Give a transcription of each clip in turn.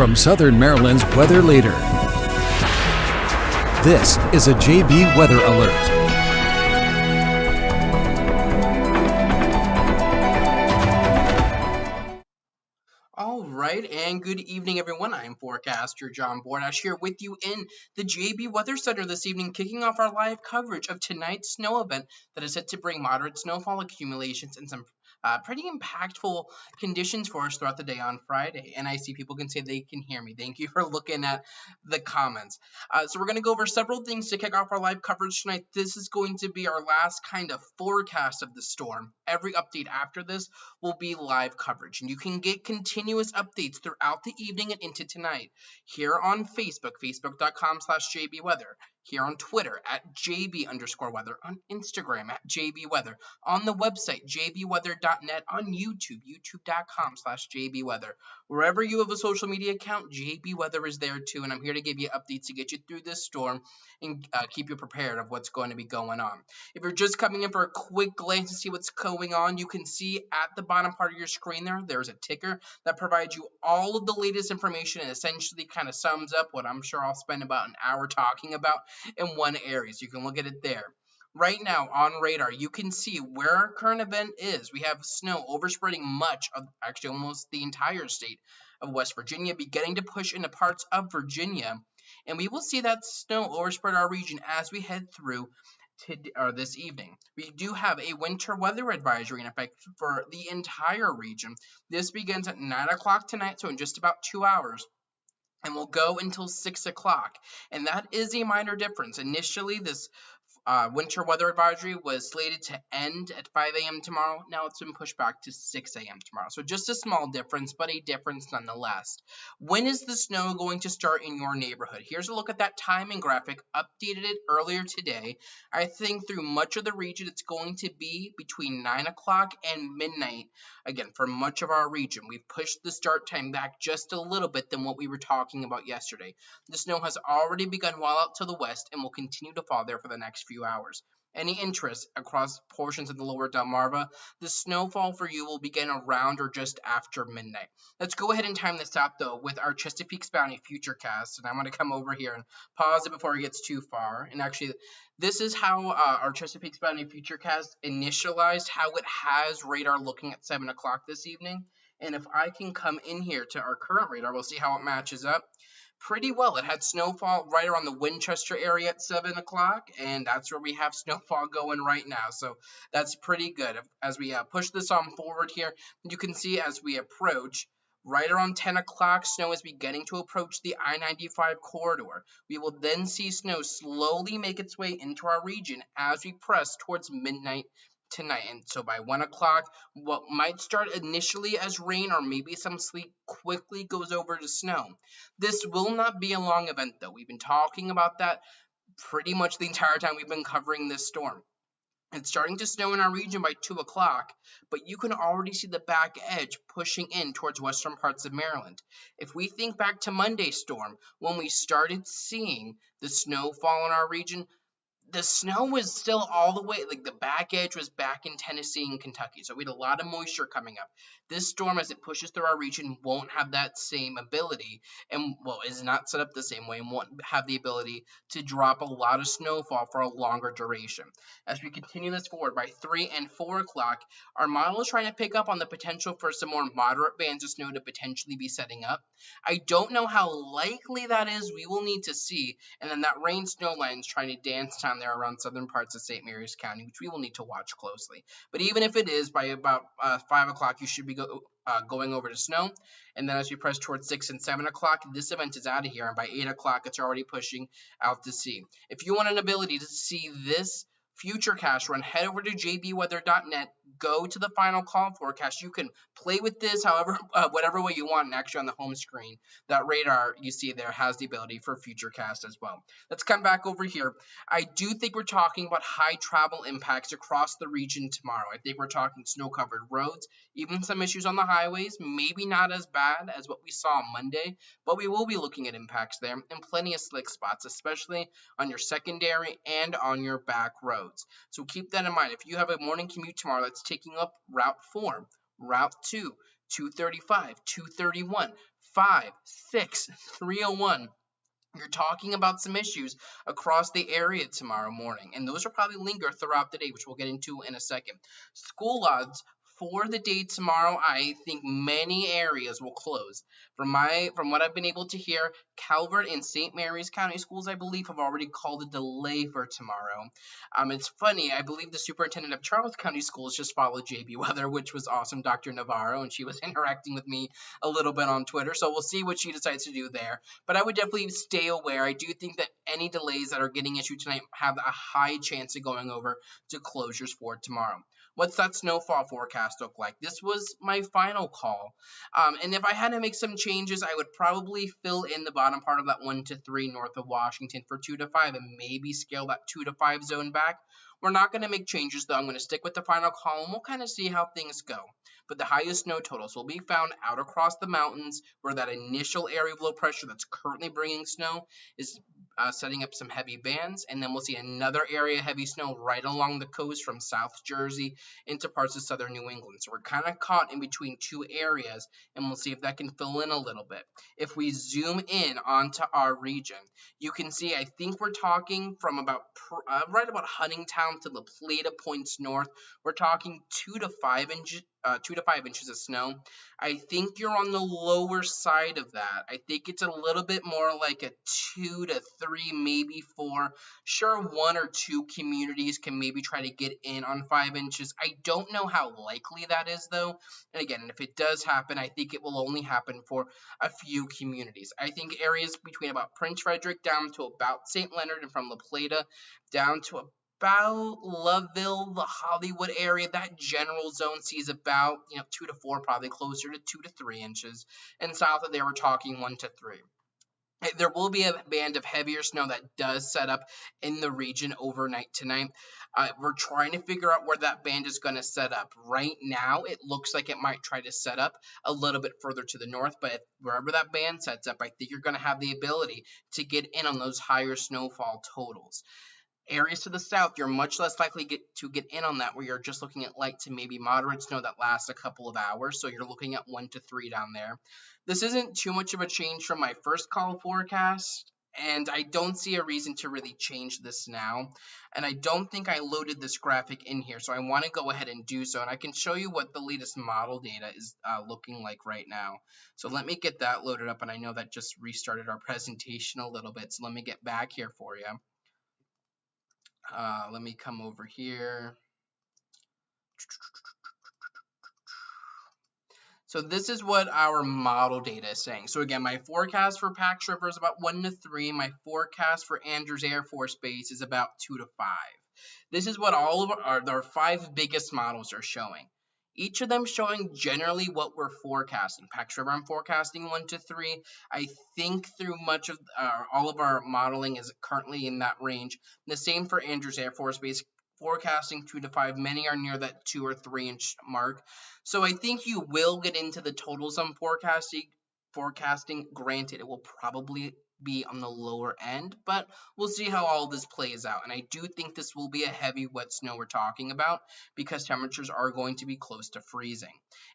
from Southern Maryland's weather leader. This is a JB Weather Alert. All right, and good evening, everyone. I'm Forecaster John Bordash here with you in the JB Weather Center this evening, kicking off our live coverage of tonight's snow event that is set to bring moderate snowfall accumulations and some pretty impactful conditions for us throughout the day on Friday. And I see people can say they can hear me. Thank you for looking at the comments. So we're going to go over several things to kick off our live coverage tonight. This is going to be our last kind of forecast of the storm. Every update after this will be live coverage, and you can get continuous updates throughout the evening and into tonight here on Facebook, facebook.com/jbweather, here on Twitter at jb_weather, on Instagram at jbweather, on the website jbweather.net, on YouTube, youtube.com/jbweather. Wherever you have a social media account, JB Weather is there too, and I'm here to give you updates to get you through this storm and keep you prepared of what's going to be going on. If you're just coming in for a quick glance to see what's going on, you can see at the bottom part of your screen there's a ticker that provides you all of the latest information and essentially kind of sums up what I'm sure I'll spend about an hour talking about in one area. So you can look at it there. Right now on radar, you can see where our current event is. We have snow overspreading much of, actually almost the entire state of West Virginia, beginning to push into parts of Virginia. And we will see that snow overspread our region as we head through this evening. We do have a winter weather advisory in effect for the entire region. This begins at 9 o'clock tonight, so in just about 2 hours, and will go until 6 o'clock. And that is a minor difference. Initially, this winter weather advisory was slated to end at 5 a.m. tomorrow. Now it's been pushed back to 6 a.m. tomorrow. So just a small difference, but a difference nonetheless. When is the snow going to start in your neighborhood? Here's a look at that timing graphic. Updated it earlier today. I think through much of the region, it's going to be between 9 o'clock and midnight. Again, for much of our region, we've pushed the start time back just a little bit than what we were talking about yesterday. The snow has already begun well out to the west and will continue to fall there for the next few hours. Any interest across portions of the lower Delmarva, the snowfall for you will begin around or just after midnight. Let's go ahead and time this out though with our Chesapeake's Bounty Futurecast, and I'm going to come over here and pause it before it gets too far. And actually, this is how our Chesapeake's Bounty Futurecast initialized how it has radar looking at 7 o'clock this evening. And if I can come in here to our current radar, we'll see how it matches up. Pretty well. It had snowfall right around the Winchester area at 7 o'clock, and that's where we have snowfall going right now. So that's pretty good. As we push this on forward here, you can see as we approach, right around 10 o'clock, snow is beginning to approach the I-95 corridor. We will then see snow slowly make its way into our region as we press towards midnight tonight. And so by 1 o'clock, what might start initially as rain or maybe some sleet quickly goes over to snow. This will not be a long event though. We've been talking about that pretty much the entire time we've been covering this storm. It's starting to snow in our region by 2 o'clock, but you can already see the back edge pushing in towards western parts of Maryland. If we think back to Monday's storm, when we started seeing the snowfall in our region, the snow was still all the way, like the back edge was back in Tennessee and Kentucky. So we had a lot of moisture coming up. This storm, as it pushes through our region, won't have that same ability and, well, is not set up the same way and won't have the ability to drop a lot of snowfall for a longer duration. As we continue this forward, by 3 and 4 o'clock, our model is trying to pick up on the potential for some more moderate bands of snow to potentially be setting up. I don't know how likely that is. We will need to see. And then that rain snow line is trying to dance down there around southern parts of St. Mary's County, which we will need to watch closely. But even if it is, by about 5 o'clock, you should be going over to snow. And then as we press towards 6 and 7 o'clock, this event is out of here. And by 8 o'clock, it's already pushing out to sea. If you want an ability to see this Futurecast run, head over to jbweather.net, go to the final call forecast. You can play with this however, whatever way you want, and actually on the home screen, that radar you see there has the ability for Futurecast as well. Let's come back over here. I do think we're talking about high travel impacts across the region tomorrow. I think we're talking snow-covered roads, even some issues on the highways, maybe not as bad as what we saw on Monday, but we will be looking at impacts there, and plenty of slick spots, especially on your secondary and on your back roads. So keep that in mind. If you have a morning commute tomorrow that's taking up Route 4, Route 2, 235, 231, 5, 6, 301. You're talking about some issues across the area tomorrow morning, and those will probably linger throughout the day, which we'll get into in a second. School odds for the day tomorrow, I think many areas will close. From what I've been able to hear, Calvert and St. Mary's County Schools, I believe, have already called a delay for tomorrow. It's funny, I believe the superintendent of Charles County Schools just followed JB Weather, which was awesome, Dr. Navarro, and she was interacting with me a little bit on Twitter, so we'll see what she decides to do there. But I would definitely stay aware. I do think that any delays that are getting issued tonight have a high chance of going over to closures for tomorrow. What's that snowfall forecast look like? This was my final call. And if I had to make some changes, I would probably fill in the bottom part of that 1 to 3 north of Washington for 2 to 5 and maybe scale that 2 to 5 zone back. We're not going to make changes, though. I'm going to stick with the final call, and we'll kind of see how things go. But the highest snow totals will be found out across the mountains, where that initial area of low pressure that's currently bringing snow is setting up some heavy bands, and then we'll see another area of heavy snow right along the coast from South Jersey into parts of southern New England. So we're kind of caught in between two areas, and we'll see if that can fill in a little bit. If we zoom in onto our region, you can see I think we're talking from about right about Huntingtown to La Plata points north. We're talking 2 to 5 inches. 2 to 5 inches of snow. I think you're on the lower side of that. I think it's a little bit more like a 2 to 3, maybe 4. Sure, 1 or 2 communities can maybe try to get in on 5 inches. I don't know how likely that is, though. And again, if it does happen, I think it will only happen for a few communities. I think areas between about Prince Frederick down to about St. Leonard, and from La Plata down to about Loveville, the Hollywood area, that general zone sees about 2 to 4, probably closer to 2 to 3 inches. And south of there, we're talking 1 to 3. There will be a band of heavier snow that does set up in the region overnight tonight. We're trying to figure out where that band is going to set up. Right now, it looks like it might try to set up a little bit further to the north, but wherever that band sets up, I think you're going to have the ability to get in on those higher snowfall totals. Areas to the south, you're much less likely to get in on that, where you're just looking at light to maybe moderate snow that lasts a couple of hours. So you're looking at 1 to 3 down there. This isn't too much of a change from my first call forecast, and I don't see a reason to really change this now. And I don't think I loaded this graphic in here, so I want to go ahead and do so. And I can show you what the latest model data is looking like right now. So let me get that loaded up, and I know that just restarted our presentation a little bit, so let me get back here for you. Let me come over here. So this is what our model data is saying. So again, my forecast for Pax River is about 1 to 3. My forecast for Andrews Air Force Base is about 2 to 5. This is what all of our 5 biggest models are showing. Each of them showing generally what we're forecasting. Pax River, I'm forecasting 1 to 3. I think through much of all of our modeling is currently in that range. The same for Andrews Air Force Base, forecasting 2 to 5. Many are near that 2 or 3 inch mark. So I think you will get into the totals I'm forecasting. Granted, it will probably be on the lower end, but we'll see how all this plays out. And I do think this will be a heavy wet snow we're talking about, because temperatures are going to be close to freezing.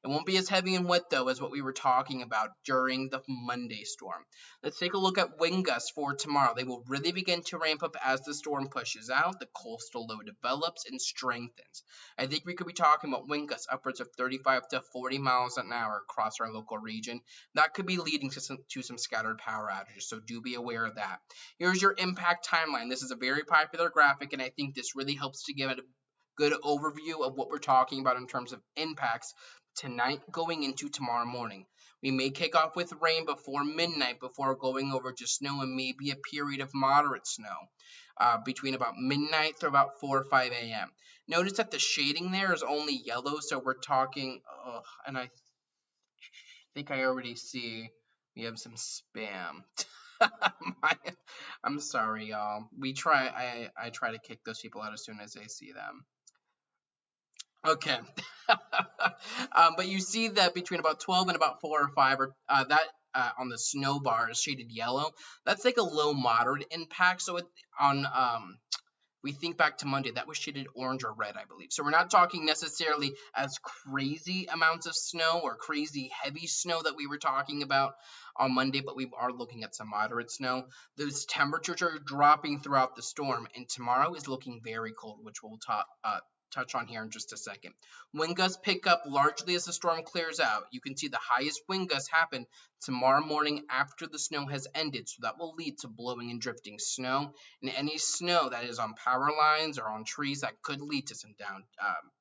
It won't be as heavy and wet, though, as what we were talking about during the Monday storm. Let's take a look at wind gusts for tomorrow. They will really begin to ramp up as the storm pushes out, the coastal low develops and strengthens. I think we could be talking about wind gusts upwards of 35 to 40 miles an hour across our local region. That could be leading to some scattered power outages, so do be aware of that. Here's your impact timeline. This is a very popular graphic, and I think this really helps to give it a good overview of what we're talking about in terms of impacts tonight going into tomorrow morning. We may kick off with rain before midnight before going over to snow and maybe a period of moderate snow between about midnight through about 4 or 5 a.m. Notice that the shading there is only yellow, so we're talking, and I think I already see we have some spam. I'm sorry, y'all. I try to kick those people out as soon as I see them. Okay. But you see that between about 12 and about 4 or 5, or that on the snow bar is shaded yellow. That's like a low moderate impact. So on We think back to Monday, that was shaded orange or red, I believe. So we're not talking necessarily as crazy amounts of snow or crazy heavy snow that we were talking about on Monday, but we are looking at some moderate snow. Those temperatures are dropping throughout the storm, and tomorrow is looking very cold, which we'll touch on here in just a second. Wind gusts pick up largely as the storm clears out. You can see the highest wind gusts happen tomorrow morning after the snow has ended, so that will lead to blowing and drifting snow. And any snow that is on power lines or on trees, that could lead to some down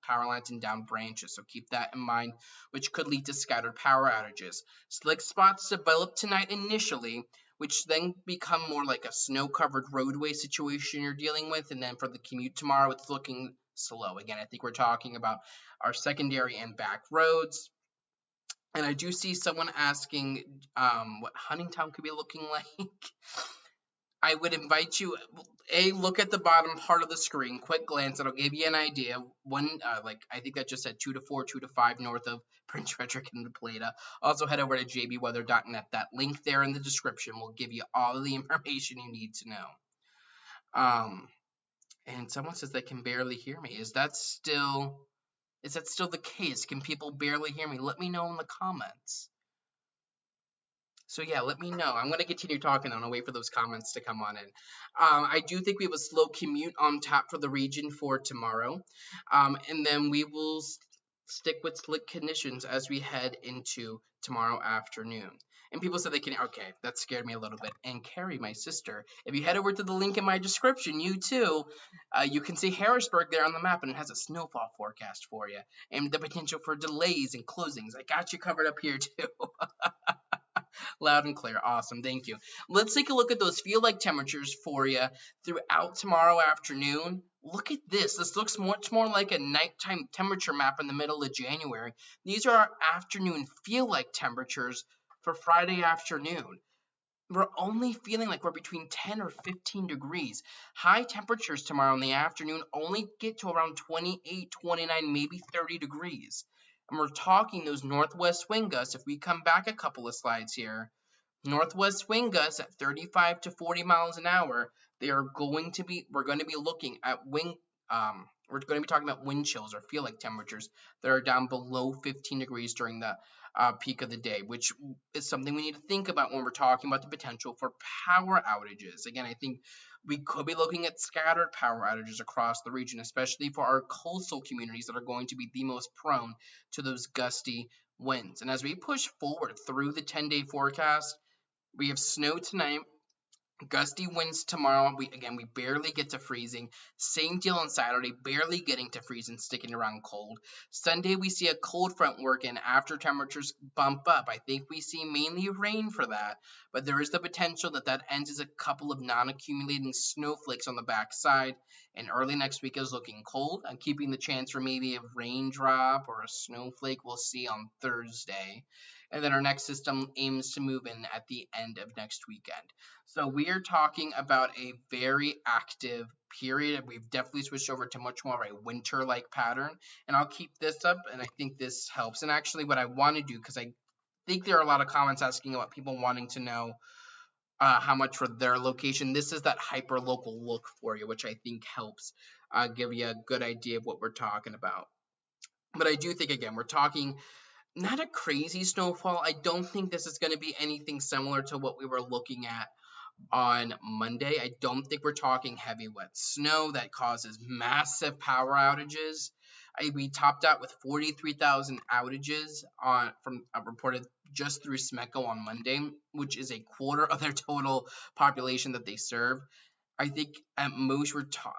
power lines and down branches. So keep that in mind, which could lead to scattered power outages. Slick spots develop tonight initially, which then become more like a snow-covered roadway situation you're dealing with. And then for the commute tomorrow, it's looking slow. Again, I think we're talking about our secondary and back roads. And I do see someone asking what Huntingtown could be looking like. I would invite you, look at the bottom part of the screen, quick glance, that'll give you an idea. I think that just said 2 to 4, 2 to 5 north of Prince Frederick and La Plata. Also head over to jbweather.net. That link there in the description will give you all of the information you need to know. And someone says they can barely hear me. Is that still the case? Can people barely hear me? Let me know in the comments. So yeah, let me know. I'm going to continue talking. I'm going to wait for those comments to come on in. I do think we have a slow commute on tap for the region for tomorrow. And then we will stick with slick conditions as we head into tomorrow afternoon. And people said they can, okay, that scared me a little bit. And Carrie, my sister, if you head over to the link in my description, you can see Harrisburg there on the map, and it has a snowfall forecast for you. And the potential for delays and closings. I got you covered up here too. Loud and clear. Awesome. Thank you. Let's take a look at those feel-like temperatures for you throughout tomorrow afternoon. Look at this. This looks much more like a nighttime temperature map in the middle of January. These are our afternoon feel-like temperatures for Friday afternoon. We're only feeling like we're between 10 or 15 degrees. High temperatures tomorrow in the afternoon only get to around 28, 29, maybe 30 degrees. And we're talking those northwest wind gusts. If we come back a couple of slides here, northwest wind gusts at 35 to 40 miles an hour, we're going to be looking at we're going to be talking about wind chills or feel like temperatures that are down below 15 degrees during the peak of the day, which is something we need to think about when we're talking about the potential for power outages. Again, I think we could be looking at scattered power outages across the region, especially for our coastal communities that are going to be the most prone to those gusty winds. And as we push forward through the 10-day forecast, we have snow tonight, gusty winds tomorrow. We barely get to freezing. Same deal on Saturday, barely getting to freeze and sticking around cold. Sunday, we see a cold front work in after temperatures bump up. I think we see mainly rain for that, but there is the potential that ends as a couple of non-accumulating snowflakes on the backside. And early next week is looking cold. I'm keeping the chance for maybe a raindrop or a snowflake we'll see on Thursday. And then our next system aims to move in at the end of next weekend. So we are talking about a very active period. We've definitely switched over to much more of a winter-like pattern. And I'll keep this up, and I think this helps. And actually what I want to do, because I think there are a lot of comments asking about people wanting to know how much for their location. This is that hyper-local look for you, which I think helps give you a good idea of what we're talking about. But I do think, again, we're talking not a crazy snowfall. I don't think this is going to be anything similar to what we were looking at on Monday. I don't think we're talking heavy wet snow that causes massive power outages. We topped out with 43,000 outages from reported just through SMECO on Monday, which is a quarter of their total population that they serve. I think at most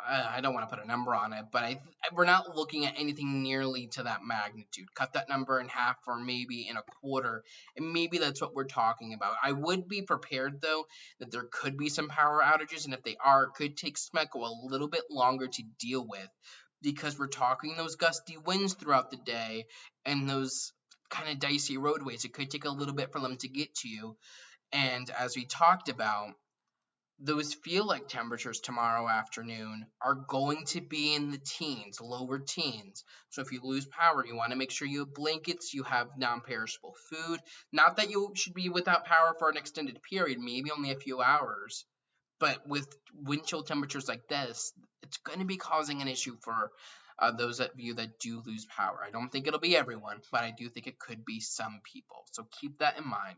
I don't want to put a number on it, but we're not looking at anything nearly to that magnitude. Cut that number in half or maybe in a quarter, and maybe that's what we're talking about. I would be prepared, though, that there could be some power outages, and if they are, it could take SMECO a little bit longer to deal with, because we're talking those gusty winds throughout the day and those kind of dicey roadways. It could take a little bit for them to get to you, and as we talked about, those feel-like temperatures tomorrow afternoon are going to be in the teens, lower teens. So if you lose power, you want to make sure you have blankets, you have non-perishable food. Not that you should be without power for an extended period, maybe only a few hours. But with wind chill temperatures like this, it's going to be causing an issue for those of you that do lose power. I don't think it'll be everyone, but I do think it could be some people. So keep that in mind.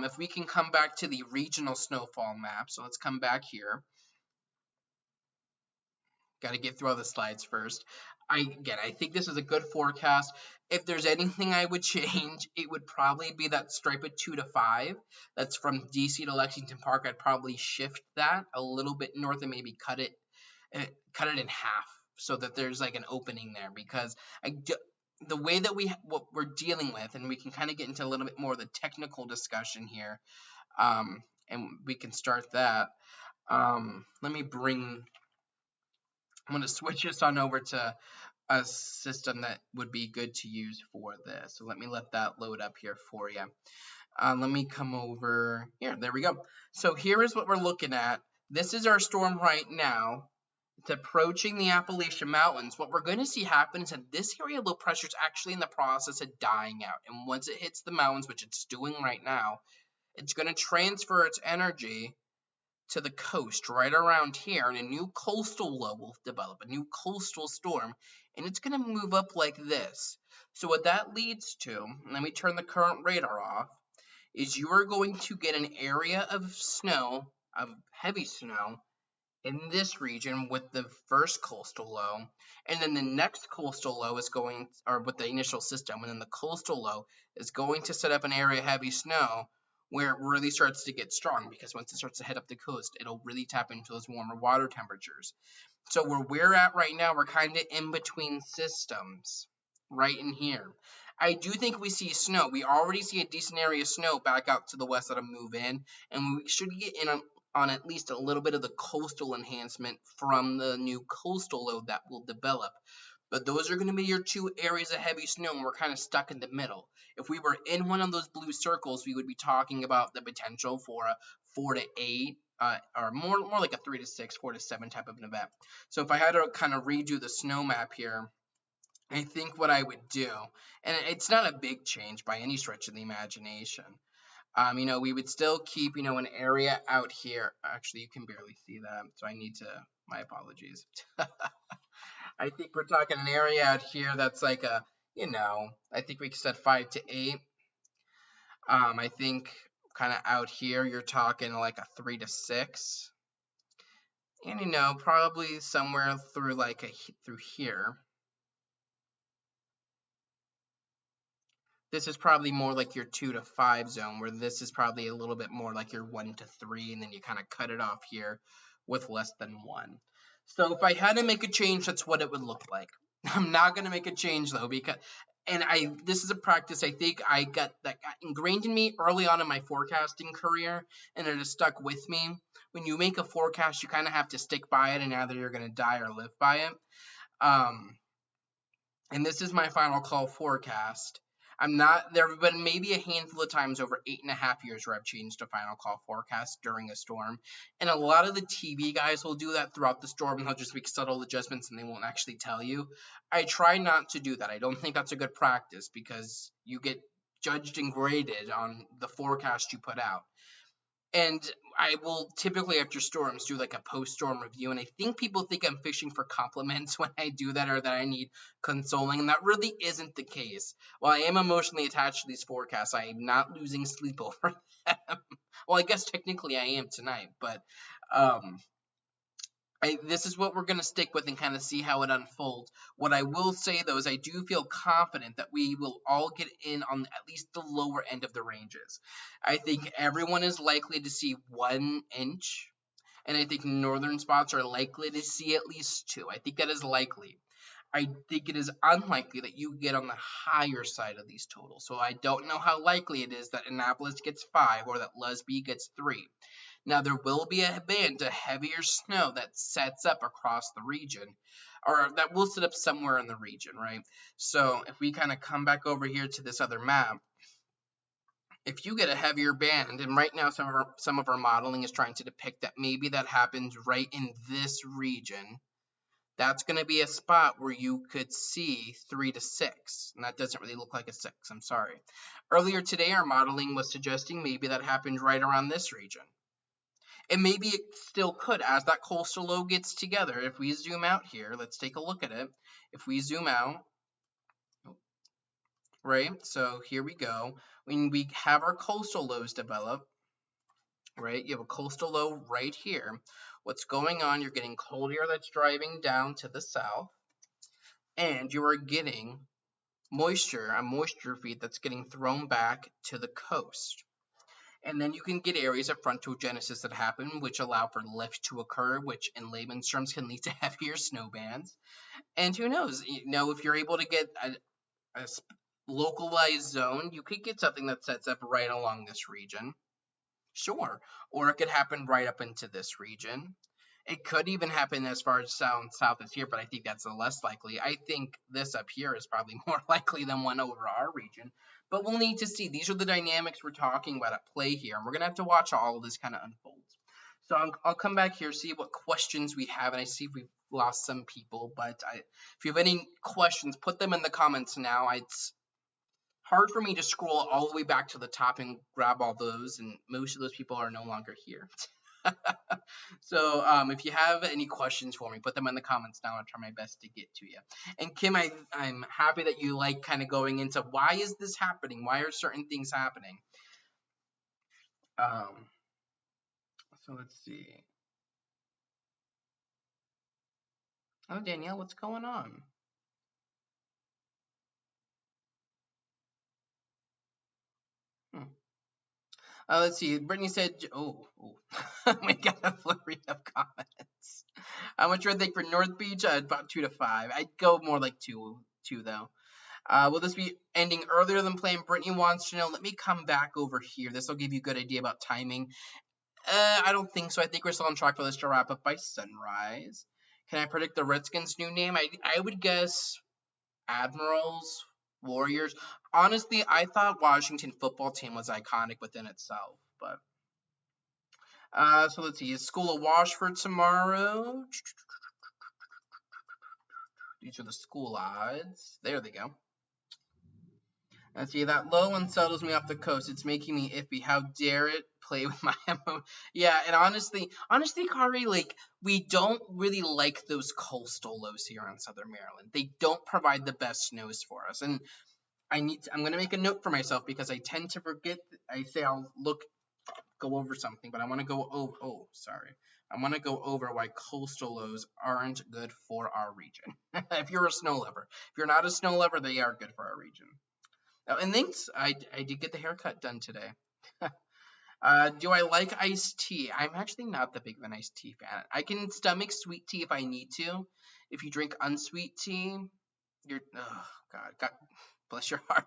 If we can come back to the regional snowfall map, so let's come back here. Got to get through all the slides first. I think this is a good forecast. If there's anything I would change, it would probably be that stripe of 2 to 5. That's from DC to Lexington Park. I'd probably shift that a little bit north and maybe cut it in half so that there's like an opening there, because the way that what we're dealing with, and we can kind of get into a little bit more of the technical discussion here, and we can start that. Let me bring. I'm going to switch this on over to a system that would be good to use for this. So let that load up here for you. Let me come over here. There we go. So here is what we're looking at. This is our storm right now. It's approaching the Appalachian Mountains. What we're going to see happen is that this area of low pressure is actually in the process of dying out. And once it hits the mountains, which it's doing right now, it's going to transfer its energy to the coast right around here, and a new coastal low will develop, a new coastal storm, and it's going to move up like this. So what that leads to, let me turn the current radar off, is you are going to get an area of snow, of heavy snow, in this region with the first coastal low, and then the next coastal low is going, or with the initial system, and then the coastal low is going to set up an area of heavy snow where it really starts to get strong, because once it starts to head up the coast, it'll really tap into those warmer water temperatures. So where we're at right now, we're kind of in between systems, right in here. I do think we see snow. We already see a decent area of snow back out to the west that'll move in, and we should get in on at least a little bit of the coastal enhancement from the new coastal low that will develop. But those are going to be your two areas of heavy snow, and we're kind of stuck in the middle. If we were in one of those blue circles, we would be talking about the potential for a 4 to 8, or more like a 3 to 6, 4 to 7 type of an event. So if I had to kind of redo the snow map here, I think what I would do, and it's not a big change by any stretch of the imagination. We would still keep, an area out here. Actually, you can barely see that, so my apologies. I think we're talking an area out here that's like I think we said 5 to 8. I think kind of out here you're talking like a 3 to 6. And, probably somewhere through through here. This is probably more like your 2 to 5 zone, where this is probably a little bit more like your 1 to 3, and then you kind of cut it off here with less than 1. So if I had to make a change, that's what it would look like. I'm not going to make a change, though, because this is a practice I think that got ingrained in me early on in my forecasting career, and it has stuck with me. When you make a forecast, you kind of have to stick by it, and either you're going to die or live by it. And this is my final call forecast. There have been maybe a handful of times over 8.5 years where I've changed a final call forecast during a storm. And a lot of the TV guys will do that throughout the storm, and they'll just make subtle adjustments and they won't actually tell you. I try not to do that. I don't think that's a good practice, because you get judged and graded on the forecast you put out. And I will typically, after storms, do like a post-storm review, and I think people think I'm fishing for compliments when I do that, or that I need consoling, and that really isn't the case. While I am emotionally attached to these forecasts, I am not losing sleep over them. Well, I guess technically I am tonight, but this is what we're going to stick with and kind of see how it unfolds. What I will say, though, is I do feel confident that we will all get in on at least the lower end of the ranges. I think everyone is likely to see 1 inch, and I think northern spots are likely to see at least 2. I think that is likely. I think it is unlikely that you get on the higher side of these totals. So I don't know how likely it is that Annapolis gets 5 or that Lusby gets 3. Now, there will be a band of heavier snow that sets up across the region, or that will set up somewhere in the region, right? So if we kind of come back over here to this other map, if you get a heavier band, and right now some of our modeling is trying to depict that maybe that happens right in this region, that's going to be a spot where you could see 3 to 6, and that doesn't really look like a 6, I'm sorry. Earlier today, our modeling was suggesting maybe that happened right around this region. And maybe it still could as that coastal low gets together. If we zoom out here, let's take a look at it. If we zoom out, right? So here we go. When we have our coastal lows develop, right? You have a coastal low right here. What's going on? You're getting cold air that's driving down to the south, and you are getting moisture, a moisture feed that's getting thrown back to the coast. And then you can get areas of frontogenesis that happen, which allow for lift to occur, which in layman's terms can lead to heavier snow bands. And who knows, if you're able to get a localized zone, you could get something that sets up right along this region. Sure. Or it could happen right up into this region. It could even happen as far as south as here, but I think that's less likely. I think this up here is probably more likely than one over our region. But we'll need to see. These are the dynamics we're talking about at play here, and we're going to have to watch all of this kind of unfold. So I'll come back here, see what questions we have, and I see we've lost some people. But if you have any questions, put them in the comments now. It's hard for me to scroll all the way back to the top and grab all those, and most of those people are no longer here. So if you have any questions for me, put them in the comments now. I'll try my best to get to you. And Kim, I'm happy that you like kind of going into why is this happening? Why are certain things happening? So let's see. Oh, Danielle, what's going on? Let's see. Brittany said, oh. We got a flurry of comments. How much would I think for North Beach? About 2 to 5. I'd go more like 2 though. Will this be ending earlier than planned? Brittany wants to know. Let me come back over here. This will give you a good idea about timing. I don't think so. I think we're still on track for this to wrap up by sunrise. Can I predict the Redskins' new name? I would guess Admirals, Warriors. Honestly, I thought Washington football team was iconic within itself, but so let's see. Is School of Wash for tomorrow? These are the school odds. There they go. Let's see. That low unsettles me off the coast. It's making me iffy. How dare it play with my emotion? Yeah, and honestly, Kari, like we don't really like those coastal lows here in Southern Maryland. They don't provide the best snows for us, and I'm going to make a note for myself because I tend to forget. I say I'll go over something, but I want to go over. I want to go over why coastal lows aren't good for our region. If you're a snow lover, if you're not a snow lover, they are good for our region. Oh, and thanks, I did get the haircut done today. Do I like iced tea? I'm actually not that big of an iced tea fan. I can stomach sweet tea if I need to. If you drink unsweet tea, you're God bless your heart.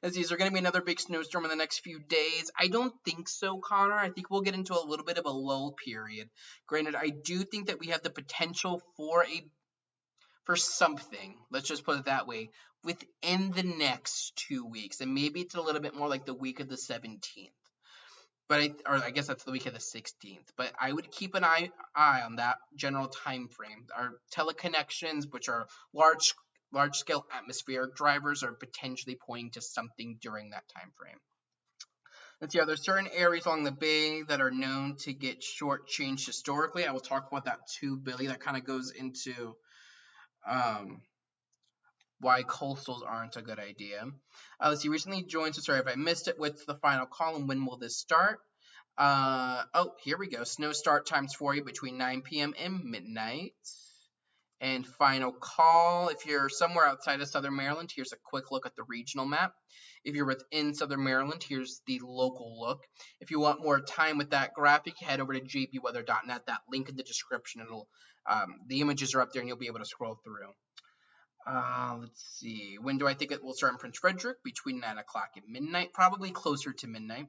Let's see, is there going to be another big snowstorm in the next few days? I don't think so, Connor. I think we'll get into a little bit of a lull period. Granted, I do think that we have the potential for something, let's just put it that way, within the next 2 weeks. And maybe it's a little bit more like the week of the 17th. But I guess that's the week of the 16th. But I would keep an eye on that general time frame. Our teleconnections, which are large scale atmospheric drivers, are potentially pointing to something during that time frame. Let's see, are there certain areas along the bay that are known to get shortchanged historically? I will talk about that too, Billy. That kind of goes into why coastals aren't a good idea. Let's see, recently joined, so sorry if I missed it. What's the final column? When will this start? Oh, here we go. Snow start times for you between 9 p.m. and midnight. And final call, if you're somewhere outside of Southern Maryland, here's a quick look at the regional map. If you're within Southern Maryland, here's the local look. If you want more time with that graphic, head over to jbweather.net. That link in the description, the images are up there and you'll be able to scroll through. Let's see. When do I think it will start in Prince Frederick? Between 9 o'clock and midnight, probably closer to midnight.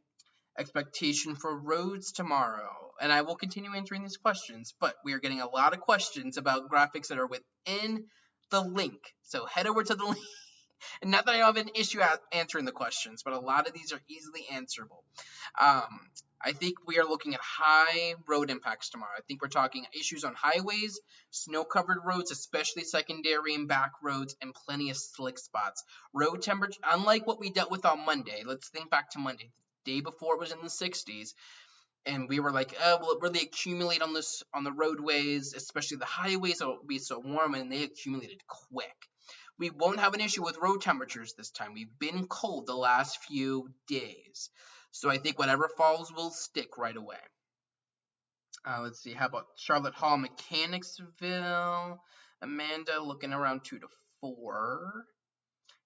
Expectation for roads tomorrow. And I will continue answering these questions, but we are getting a lot of questions about graphics that are within the link. So head over to the link. And not that I have an issue answering the questions, but a lot of these are easily answerable. I think we are looking at high road impacts tomorrow. I think we're talking issues on highways, snow-covered roads, especially secondary and back roads, and plenty of slick spots. Road temperature, unlike what we dealt with on Monday, let's think back to Monday. The day before it was in the 60s. And we were like, oh, will it really accumulate on the roadways, especially the highways? It'll be so warm, and they accumulated quick. We won't have an issue with road temperatures this time. We've been cold the last few days, so I think whatever falls will stick right away. Let's see. How about Charlotte Hall, Mechanicsville? Amanda looking around 2 to 4.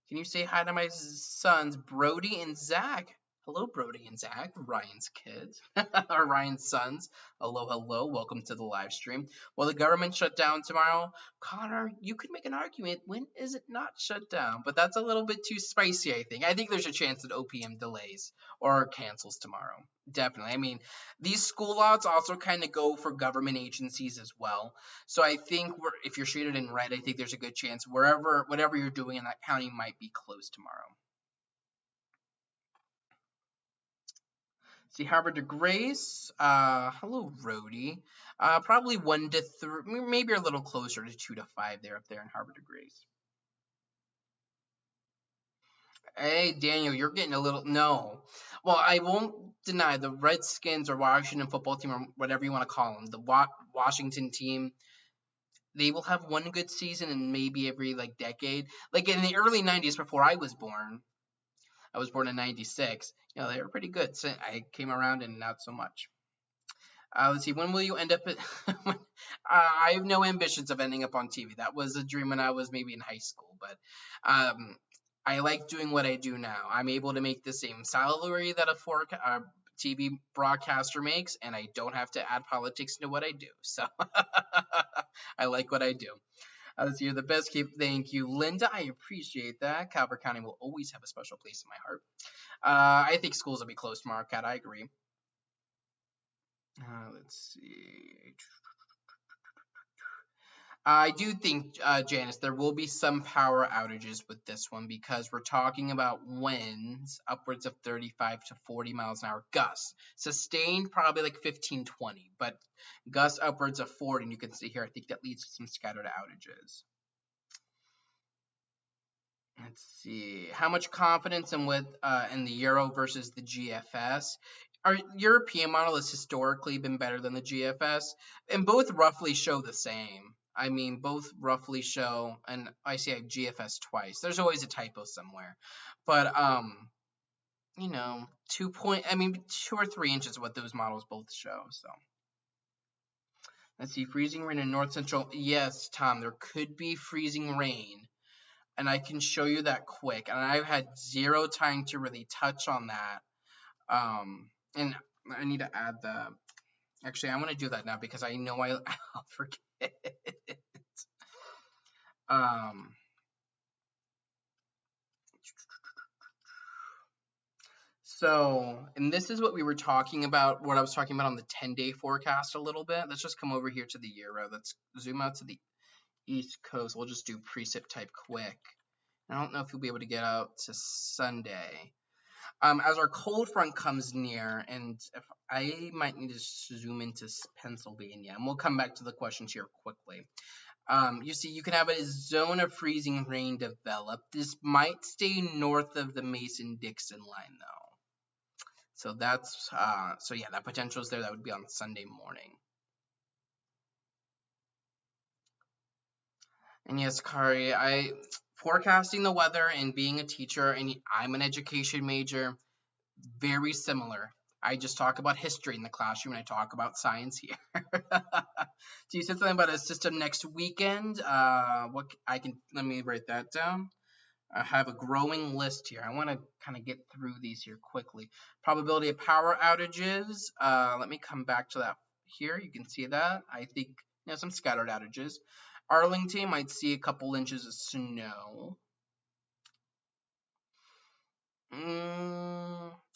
Can you say hi to my sons, Brody and Zach? Hello, Brody and Zach, Ryan's kids, or Ryan's sons. Hello, hello. Welcome to the live stream. Well, the government shut down tomorrow. Connor, you could make an argument. When is it not shut down? But that's a little bit too spicy, I think. I think there's a chance that OPM delays or cancels tomorrow. Definitely. I mean, these school lots also kind of go for government agencies as well. So I think if you're shaded in red, I think there's a good chance whatever you're doing in that county might be closed tomorrow. See, Harbor de Grace. Hello, Rhodey. Probably 1 to 3, maybe a little closer to 2 to 5 there up there in Harbor de Grace. Hey, Daniel, you're getting a little no. Well, I won't deny the Redskins or Washington football team or whatever you want to call them, the Washington team. They will have one good season in maybe every like decade. Like in the early 90s before I was born. I was born in 96. You know, they were pretty good. So I came around and not so much. Let's see, when will you end up at I have no ambitions of ending up on TV. That was a dream when I was maybe in high school, but I like doing what I do now. I'm able to make the same salary that a TV broadcaster makes, and I don't have to add politics to what I do. So I like what I do. You're the best. Thank you, Linda. I appreciate that. Calvert County will always have a special place in my heart. I think schools will be closed tomorrow, Kat. I agree. Let's see. I do think, Janice, there will be some power outages with this one because we're talking about winds upwards of 35 to 40 miles an hour gusts. Sustained probably like 15, 20, but gusts upwards of 40. And you can see here, I think that leads to some scattered outages. Let's see. How much confidence in the Euro versus the GFS? Our European model has historically been better than the GFS, and both roughly show the same. I mean, both roughly show, and I say GFS twice. There's always a typo somewhere, but 2 or 3 inches is what those models both show. So let's see, freezing rain in north central. Yes, Tom, there could be freezing rain, and I can show you that quick. And I've had zero time to really touch on that. And I need to add the. Actually, I want to do that now because I know I'll forget. And this is what we were talking about, what I was talking about on the 10-day forecast a little bit. Let's just come over here to the Euro. Let's zoom out to the East Coast. We'll just do precip type quick. I don't know if you'll be able to get out to Sunday. As our cold front comes near, and if I might need to zoom into Pennsylvania, and we'll come back to the questions here quickly. You see, you can have a zone of freezing rain develop. This might stay north of the Mason-Dixon line, though. So that's, that potential is there. That would be on Sunday morning. And yes, Kari, forecasting the weather and being a teacher, and I'm an education major, very similar. I just talk about history in the classroom and I talk about science here. So you said something about a system next weekend. Let me write that down. I have a growing list here. I want to kind of get through these here quickly. Probability of power outages. Let me come back to that here. You can see that. I think some scattered outages. Arlington might see a couple inches of snow.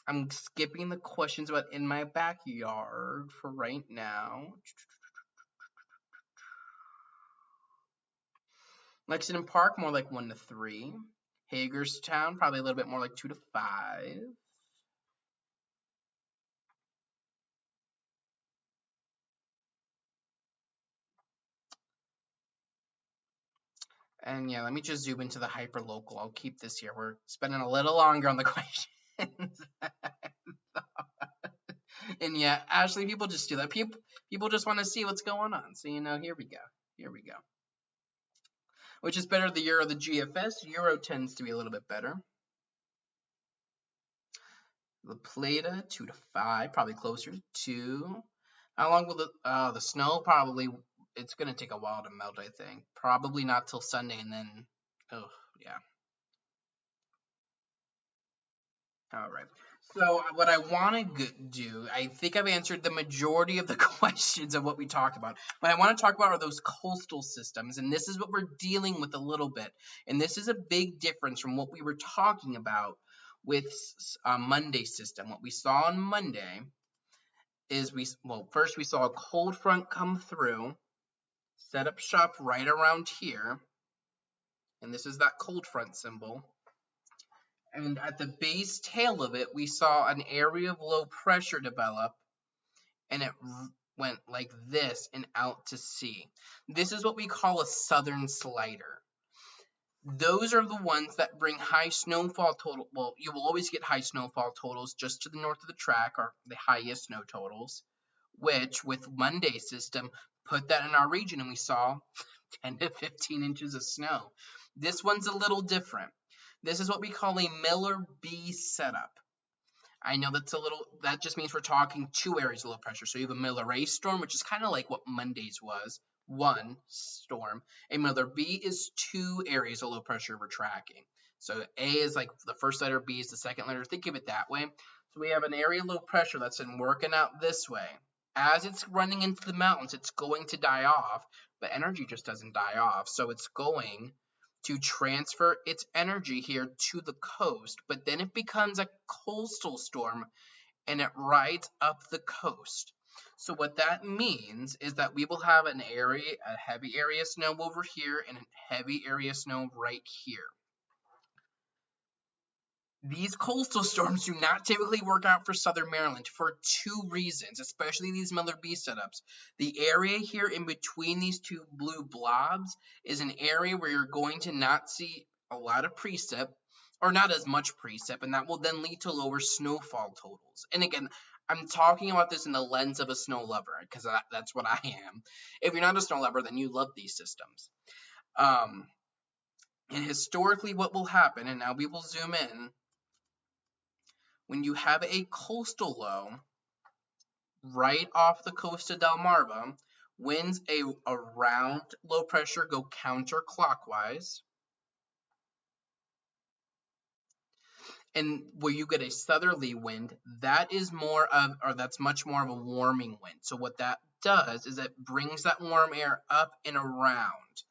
I'm skipping the questions about in my backyard for right now. Lexington Park, more like 1 to 3. Hagerstown, probably a little bit more like 2 to 5. And yeah, let me just zoom into the hyperlocal. I'll keep this here. We're spending a little longer on the questions. And yeah, actually, people just do that. People just want to see what's going on. So here we go. Here we go. Which is better, the euro or the GFS? Euro tends to be a little bit better. The Plata 2 to 5, probably closer to 2. How long will the snow? Probably it's gonna take a while to melt. I think probably not till Sunday, and then oh yeah. All right. So what I want to do, I think I've answered the majority of the questions of what we talked about. What I want to talk about are those coastal systems, and this is what we're dealing with a little bit. And this is a big difference from what we were talking about with Monday system. What we saw on Monday is first we saw a cold front come through, set up shop right around here, and this is that cold front symbol. And at the base tail of it, we saw an area of low pressure develop, and it went like this and out to sea. This is what we call a southern slider. Those are the ones that bring high snowfall total. Well, you will always get high snowfall totals just to the north of the track, or the highest snow totals, which with Monday's system put that in our region, and we saw 10 to 15 inches of snow. This one's a little different. This is what we call a Miller B setup. I know that just means we're talking 2 areas of low pressure. So you have a Miller A storm, which is kind of like what Monday's was, 1 storm. A Miller B is 2 areas of low pressure we're tracking. So A is like the first letter, B is the second letter. Think of it that way. So we have an area of low pressure that's been working out this way. As it's running into the mountains, it's going to die off, but energy just doesn't die off. So it's going to transfer its energy here to the coast, but then it becomes a coastal storm and it rides up the coast. So what that means is that we will have a heavy area of snow over here and a heavy area of snow right here. These coastal storms do not typically work out for southern Maryland for 2 reasons, especially these Miller B setups. The area here in between these 2 blue blobs is an area where you're going to not see a lot of precip, or not as much precip, and that will then lead to lower snowfall totals. And again, I'm talking about this in the lens of a snow lover, because that's what I am. If you're not a snow lover, then you love these systems. And historically what will happen, and now we will zoom in, when you have a coastal low right off the coast of Delmarva, winds around low pressure go counterclockwise. And where you get a southerly wind, that's much more of a warming wind. So what that does is it brings that warm air up and around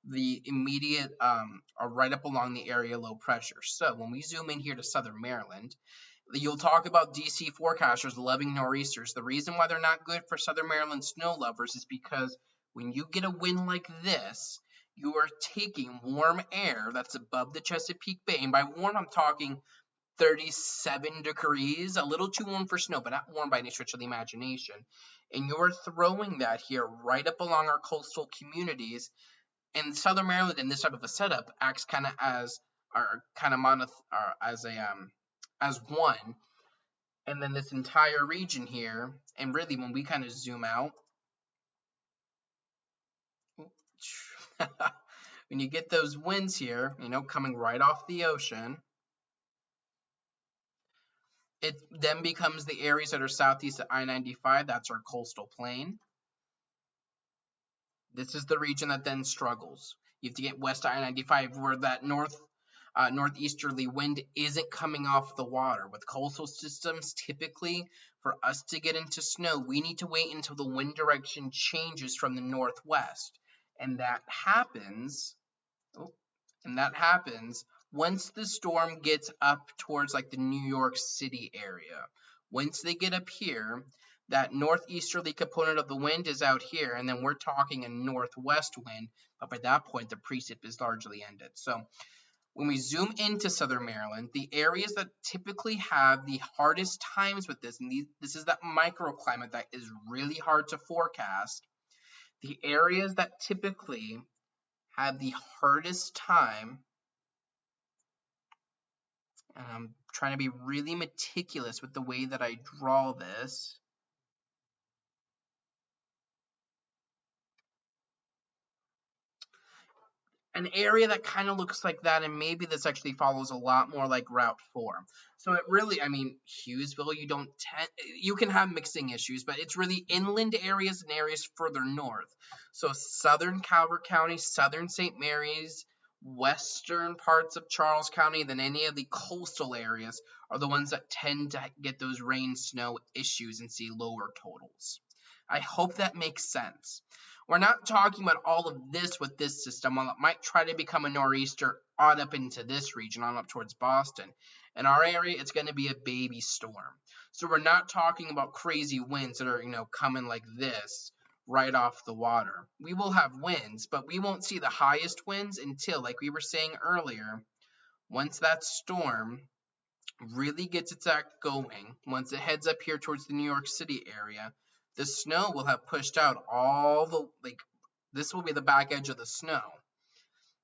the immediate, or right up along the area low pressure. So when we zoom in here to southern Maryland, you'll talk about DC forecasters loving nor'easters. The reason why they're not good for southern Maryland snow lovers is because when you get a wind like this, you are taking warm air that's above the Chesapeake Bay. And by warm, I'm talking 37 degrees, a little too warm for snow, but not warm by any stretch of the imagination. And you're throwing that here right up along our coastal communities. And southern Maryland in this type of a setup acts kind of as as one, and then this entire region here, and really when we kind of zoom out, when you get those winds here, coming right off the ocean, it then becomes the areas that are southeast of I-95. That's our coastal plain. This is the region that then struggles. You have to get west of I-95 where that northeasterly wind isn't coming off the water. With coastal systems, typically for us to get into snow, we need to wait until the wind direction changes from the northwest. And that happens once the storm gets up towards like the New York City area. Once they get up here, that northeasterly component of the wind is out here, and then we're talking a northwest wind, but by that point the precip is largely ended. So when we zoom into southern Maryland, the areas that typically have the hardest times with this, and this is that microclimate that is really hard to forecast, the areas that typically have the hardest time, and I'm trying to be really meticulous with the way that I draw this, an area that kind of looks like that, and maybe this actually follows a lot more like Route 4. So it really, I mean, Hughesville, you can have mixing issues, but it's really inland areas and areas further north. So southern Calvert County, southern St. Mary's, western parts of Charles County, then any of the coastal areas are the ones that tend to get those rain snow issues and see lower totals. I hope that makes sense. We're not talking about all of this with this system. While it might try to become a nor'easter on up into this region, on up towards Boston, in our area, it's going to be a baby storm. So we're not talking about crazy winds that are, coming like this right off the water. We will have winds, but we won't see the highest winds until, like we were saying earlier, once that storm really gets its act going, once it heads up here towards the New York City area, the snow will have pushed out this will be the back edge of the snow.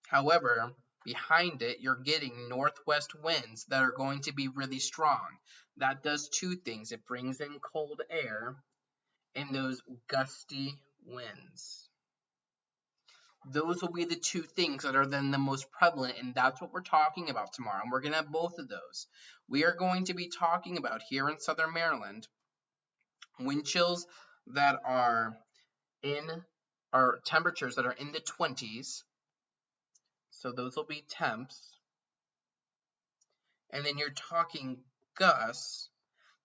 However, behind it, you're getting northwest winds that are going to be really strong. That does two things. It brings in cold air and those gusty winds. Those will be the two things that are then the most prevalent, and that's what we're talking about tomorrow. And we're going to have both of those. We are going to be talking about here in southern Maryland wind chills that are temperatures that are in the 20s. So those will be temps. And then you're talking gusts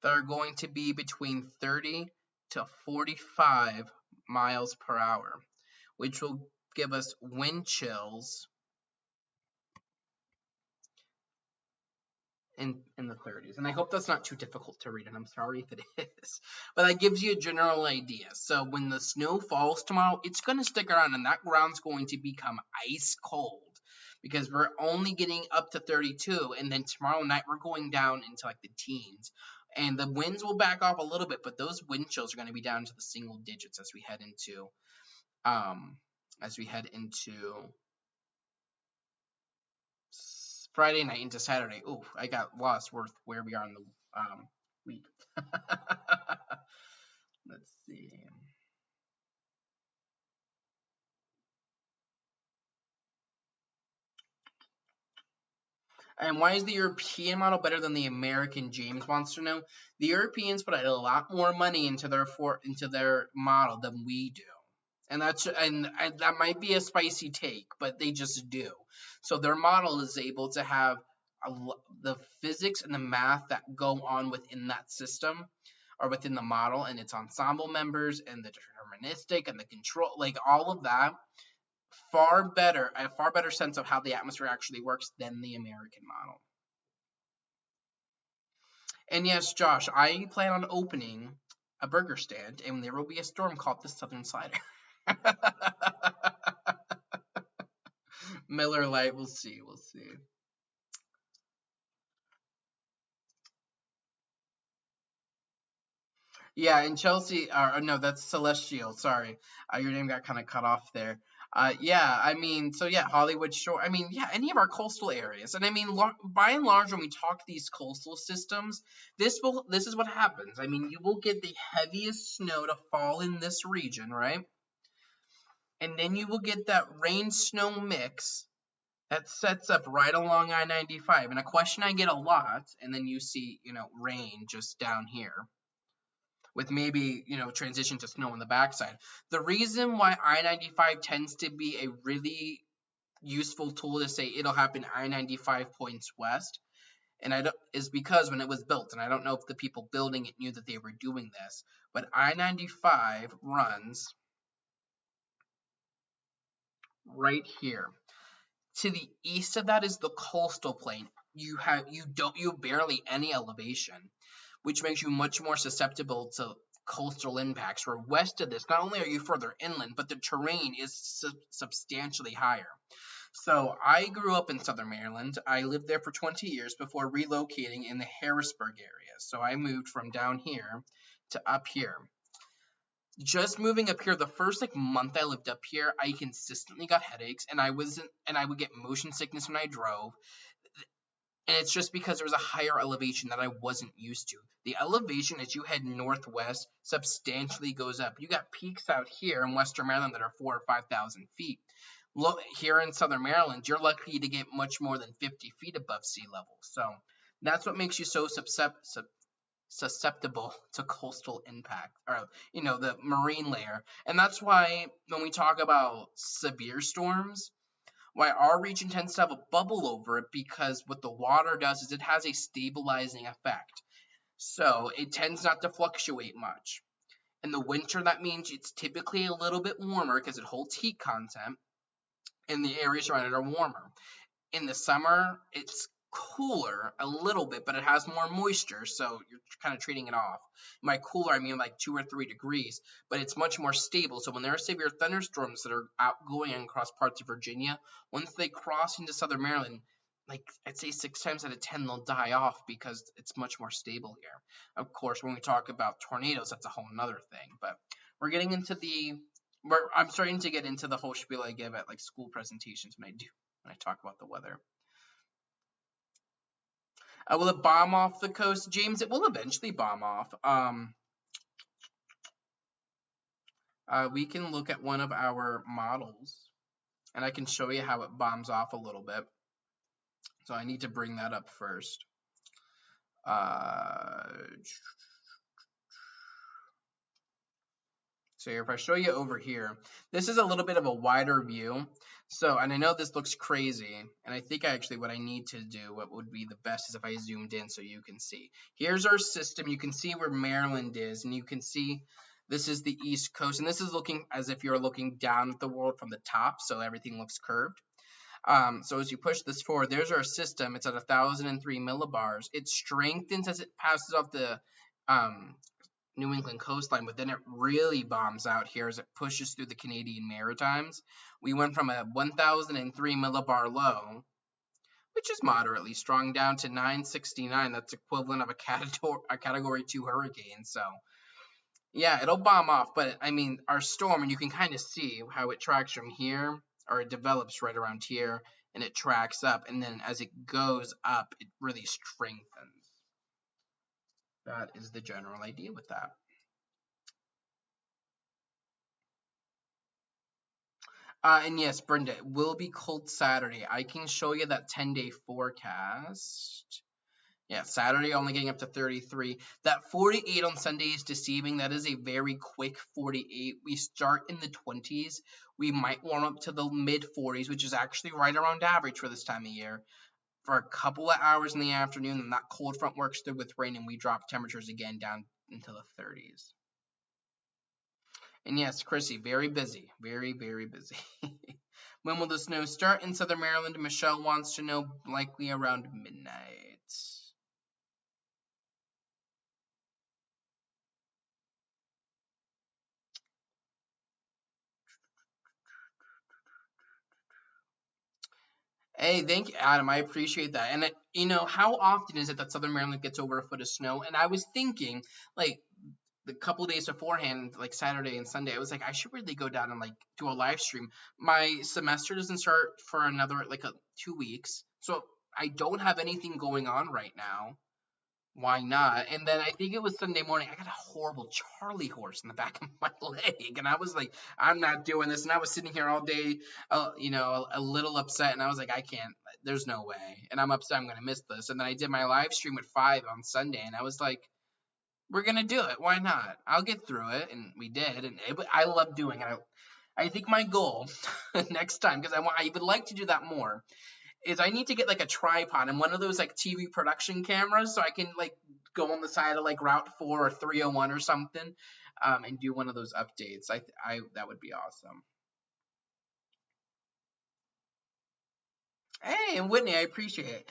that are going to be between 30 to 45 miles per hour, which will give us wind chills in the 30s. And I hope that's not too difficult to read, and I'm sorry if it is. But that gives you a general idea. So when the snow falls tomorrow, it's going to stick around, and that ground's going to become ice cold because we're only getting up to 32, and then tomorrow night we're going down into like the teens. And the winds will back off a little bit, but those wind chills are going to be down to the single digits as we head into Friday night into Saturday. Ooh, I got lost with where we are in the week. Let's see. And why is the European model better than the American? James wants to know. The Europeans put a lot more money into their model than we do. And that might be a spicy take, but they just do. So their model is able to have the physics and the math that go on within that system or within the model, and its ensemble members and the deterministic and the control, like all of that, a far better sense of how the atmosphere actually works than the American model. And yes, Josh, I plan on opening a burger stand, and there will be a storm called the Southern Slider. Miller Lite, we'll see. Yeah, and Chelsea, no, that's Celestial. Sorry, your name got kind of cut off there. Yeah, I mean, so yeah, Hollywood Shore. I mean, yeah, any of our coastal areas, and I mean, by and large, when we talk these coastal systems, this is what happens. I mean, you will get the heaviest snow to fall in this region, right? And then you will get that rain-snow mix that sets up right along I-95. And a question I get a lot, and then you see, rain just down here with maybe, transition to snow on the backside. The reason why I-95 tends to be a really useful tool to say it'll happen I-95 points west is because when it was built, and I don't know if the people building it knew that they were doing this, but I-95 runs right here. To the east of that is the coastal plain. You have barely any elevation, which makes you much more susceptible to coastal impacts. Where west of this, not only are you further inland, but the terrain is substantially higher. So I grew up in southern Maryland. I lived there for 20 years before relocating in the Harrisburg area. So I moved from down here to up here. Just moving up here, the first month I lived up here, I consistently got headaches, and I would get motion sickness when I drove. And it's just because there was a higher elevation that I wasn't used to. The elevation as you head northwest substantially goes up. You got peaks out here in western Maryland that are 4,000 or 5,000 feet. Look, here in southern Maryland, you're likely to get much more than 50 feet above sea level. So that's what makes you so susceptible to coastal impact, or the marine layer. And that's why when we talk about severe storms, why our region tends to have a bubble over it, because what the water does is it has a stabilizing effect. So it tends not to fluctuate much. In the winter, that means it's typically a little bit warmer because it holds heat content, and the areas around it are warmer. In the summer, it's cooler a little bit, but it has more moisture, so you're kind of trading it off. By cooler, I mean like 2 or 3 degrees, but it's much more stable. So when there are severe thunderstorms that are outgoing across parts of Virginia, once they cross into southern Maryland, like I'd say 6 times out of 10, they'll die off because it's much more stable here. Of course, when we talk about tornadoes, that's a whole nother thing. But we're getting into I'm starting to get into the whole spiel I give at like school presentations when I talk about the weather. Will it bomb off the coast, James? It will eventually bomb off. We can look at one of our models, and I can show you how it bombs off a little bit. So I need to bring that up first. So if I show you over here, this is a little bit of a wider view. So, and I know this looks crazy, and I think actually what I need to do, what would be the best, is if I zoomed in so you can see. Here's our system. You can see where Maryland is, and you can see this is the East Coast, and this is looking as if you're looking down at the world from the top, so everything looks curved. So as you push this forward, there's our system. It's at 1,003 millibars. It strengthens as it passes off the New England coastline, but then it really bombs out here as it pushes through the Canadian Maritimes. We went from a 1,003 millibar low, which is moderately strong, down to 969. That's equivalent of a category 2 hurricane. So yeah, it'll bomb off, but I mean, our storm, and you can kind of see how it tracks from here, or it develops right around here, and it tracks up, and then as it goes up, it really strengthens. That is the general idea with that. And yes, Brenda, it will be cold Saturday. I can show you that 10-day forecast. Yeah, Saturday only getting up to 33. That 48 on Sunday is deceiving. That is a very quick 48. We start in the 20s. We might warm up to the mid 40s, which is actually right around average for this time of year, for a couple of hours in the afternoon. And that cold front works through with rain, and we drop temperatures again down into the 30s. And yes, Chrissy, very busy. Very, very busy. When will the snow start in southern Maryland? Michelle wants to know, likely around midnight. Hey, thank you, Adam. I appreciate that. And how often is it that Southern Maryland gets over a foot of snow? And I was thinking, like, the couple of days beforehand, like Saturday and Sunday, I was like, I should really go down and like do a live stream. My semester doesn't start for another 2 weeks, so I don't have anything going on right now. Why not? And then I think it was Sunday morning. I got a horrible Charlie horse in the back of my leg, and I was like, I'm not doing this. And I was sitting here all day, a little upset, and I was like, I can't. There's no way, and I'm upset. I'm gonna miss this. And then I did my live stream at 5 on Sunday, and I was like, we're gonna do it. Why not? I'll get through it, and we did. And I love doing it. I think my goal next time, because I would like to do that more, is I need to get like a tripod and one of those like TV production cameras, so I can like go on the side of like Route 4 or 301 or something, and do one of those updates. I that would be awesome. Hey, and Whitney, I appreciate it.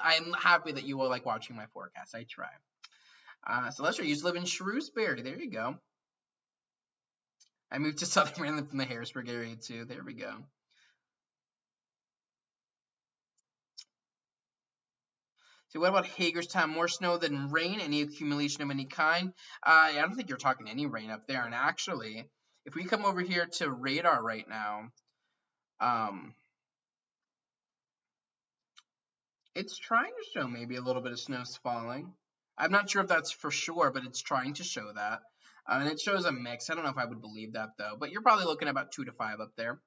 I'm happy that you will like watching my forecast. I try. So Lester, you used to live in Shrewsbury. There you go. I moved to Southern Maryland from the Harrisburg area too. There we go. So what about Hagerstown? More snow than rain? Any accumulation of any kind? I don't think you're talking any rain up there. And actually, if we come over here to radar right now, it's trying to show maybe a little bit of snow's falling. I'm not sure if that's for sure, but it's trying to show that. And it shows a mix. I don't know if I would believe that, though. But you're probably looking at about 2 to 5 up there.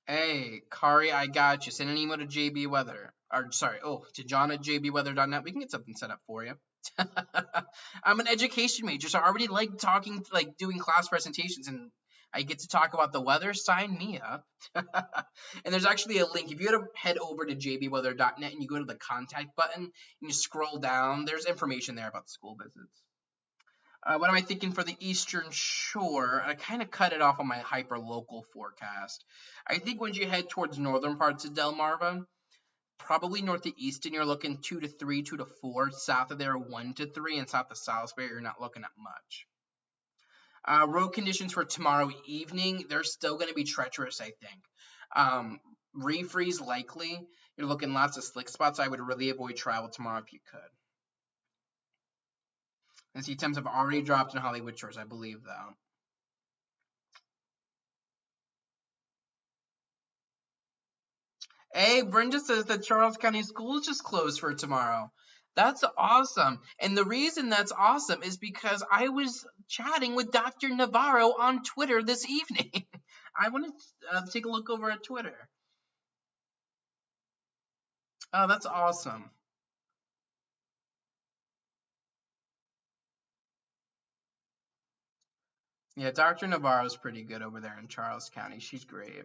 Hey, Kari, I got you. Send an email to JB Weather. Or, sorry, to John at jbweather.net. We can get something set up for you. I'm an education major, so I already like talking, like doing class presentations, and I get to talk about the weather. Sign me up. And there's actually a link. If you go to head over to jbweather.net and you go to the contact button and you scroll down, there's information there about the school visits. What am I thinking for the Eastern Shore? I kind of cut it off on my hyper local forecast. I think once you head towards northern parts of Delmarva, probably north to east, and you're looking 2 to 3, 2 to 4. South of there, 1 to 3, and south of Salisbury, you're not looking at much. Road conditions for tomorrow evening, they're still going to be treacherous, I think. Refreeze likely. You're looking lots of slick spots. I would really avoid travel tomorrow if you could. And see, temps have already dropped in Hollywood Shores, I believe, though. Hey, Brenda says that Charles County Schools just closed for tomorrow. That's awesome. And the reason that's awesome is because I was chatting with Dr. Navarro on Twitter this evening. I want to take a look over at Twitter. Oh, that's awesome. Yeah, Dr. Navarro's pretty good over there in Charles County. She's great.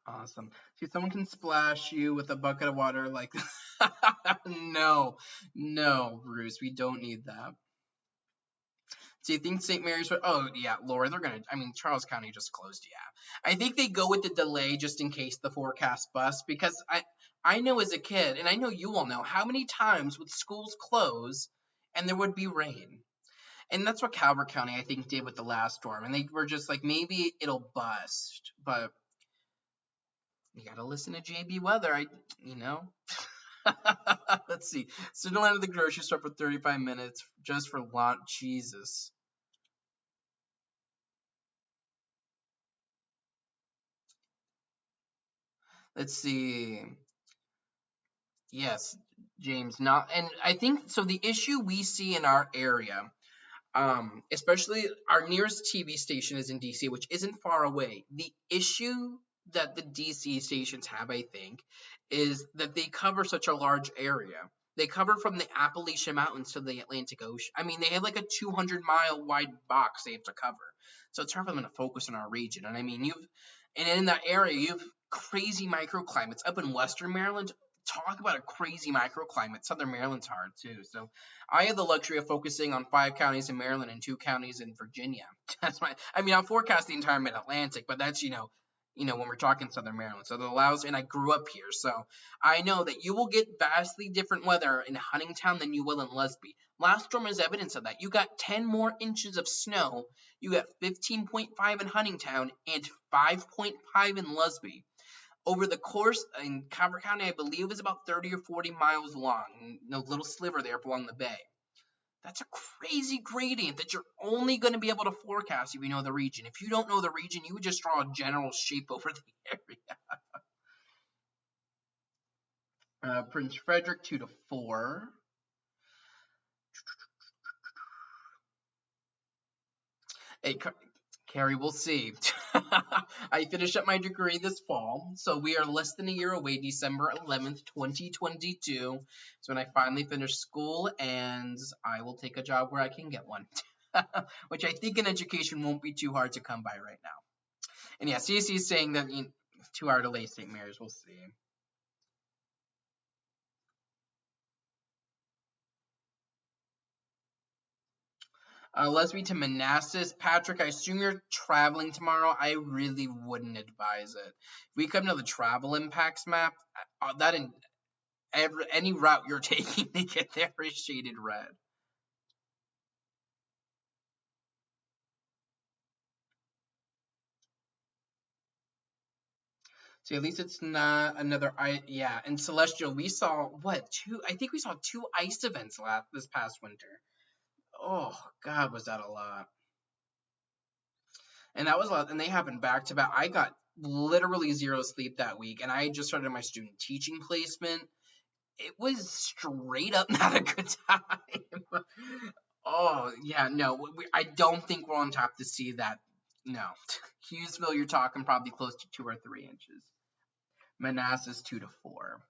Awesome. See, someone can splash you with a bucket of water like no, no, Bruce, we don't need that. Do you think St. Mary's? Oh yeah, Laura, they're gonna. I mean, Charles County just closed. Yeah, I think they go with the delay just in case the forecast busts because I know as a kid, and I know you all know how many times would schools close and there would be rain, and that's what Calvert County I think did with the last storm, and they were just like maybe it'll bust, but you gotta listen to JB Weather. You know. Let's see. Sit in line at the grocery store for 35 minutes just for lunch. Jesus. Let's see. Yes, James. Not, and I think so. The issue we see in our area, especially our nearest TV station is in DC, which isn't far away. The issue that the DC stations have, I think, is that they cover such a large area. They cover from the Appalachian Mountains to the Atlantic Ocean. I mean, they have like a 200-mile wide box they have to cover. So it's hard for them to focus on our region. And I mean, and in that area, you've crazy microclimates. Up in Western Maryland, talk about a crazy microclimate. Southern Maryland's hard too. So I have the luxury of focusing on 5 counties in Maryland and 2 counties in Virginia. That's my. I mean, I'll forecast the entire Mid Atlantic, but that's when we're talking Southern Maryland. So that allows, and I grew up here, so I know that you will get vastly different weather in Huntingtown than you will in Lesby. Last storm is evidence of that. You got 10 more inches of snow. You got 15.5 in Huntingtown and 5.5 in Lesby. Over the course in Calvert County, I believe it was about 30 or 40 miles long. A little sliver there along the bay. That's a crazy gradient that you're only going to be able to forecast if you know the region. If you don't know the region, you would just draw a general shape over the area. Prince Frederick 2 to 4. Hey, Carrie, we'll see. I finished up my degree this fall, so we are less than a year away, December 11th, 2022. So when I finally finish school, and I will take a job where I can get one, which I think in education won't be too hard to come by right now. And yeah, CC is saying that 2-hour delay, St. Mary's. We'll see. Leslie to Manassas. Patrick, I assume you're traveling tomorrow. I really wouldn't advise it. If we come to the travel impacts map, that in any route you're taking to get there is shaded red. So at least it's not another yeah. And Celestial, we saw what two? I think we saw 2 ice events this past winter. Oh God, was that a lot? And that was a lot, and they happened back to back. I got literally 0 sleep that week, and I just started my student teaching placement. It was straight up not a good time. Oh, yeah, no, I don't think we're on top to see that. No. Hughesville, you're talking probably close to 2 or 3 inches. Manassas, 2 to 4.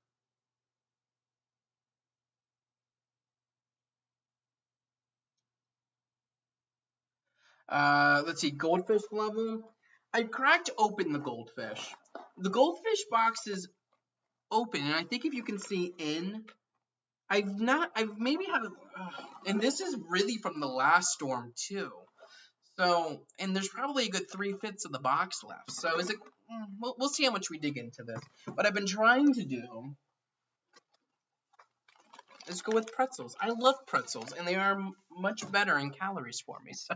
Let's see, goldfish level. I cracked open the goldfish. The goldfish box is open, and I think if you can see in, I've maybe had, and this is really from the last storm too. So, and there's probably a good 3/5 of the box left. So, is it? We'll see how much we dig into this. What I've been trying to do is go with pretzels. I love pretzels, and they are much better in calories for me. So,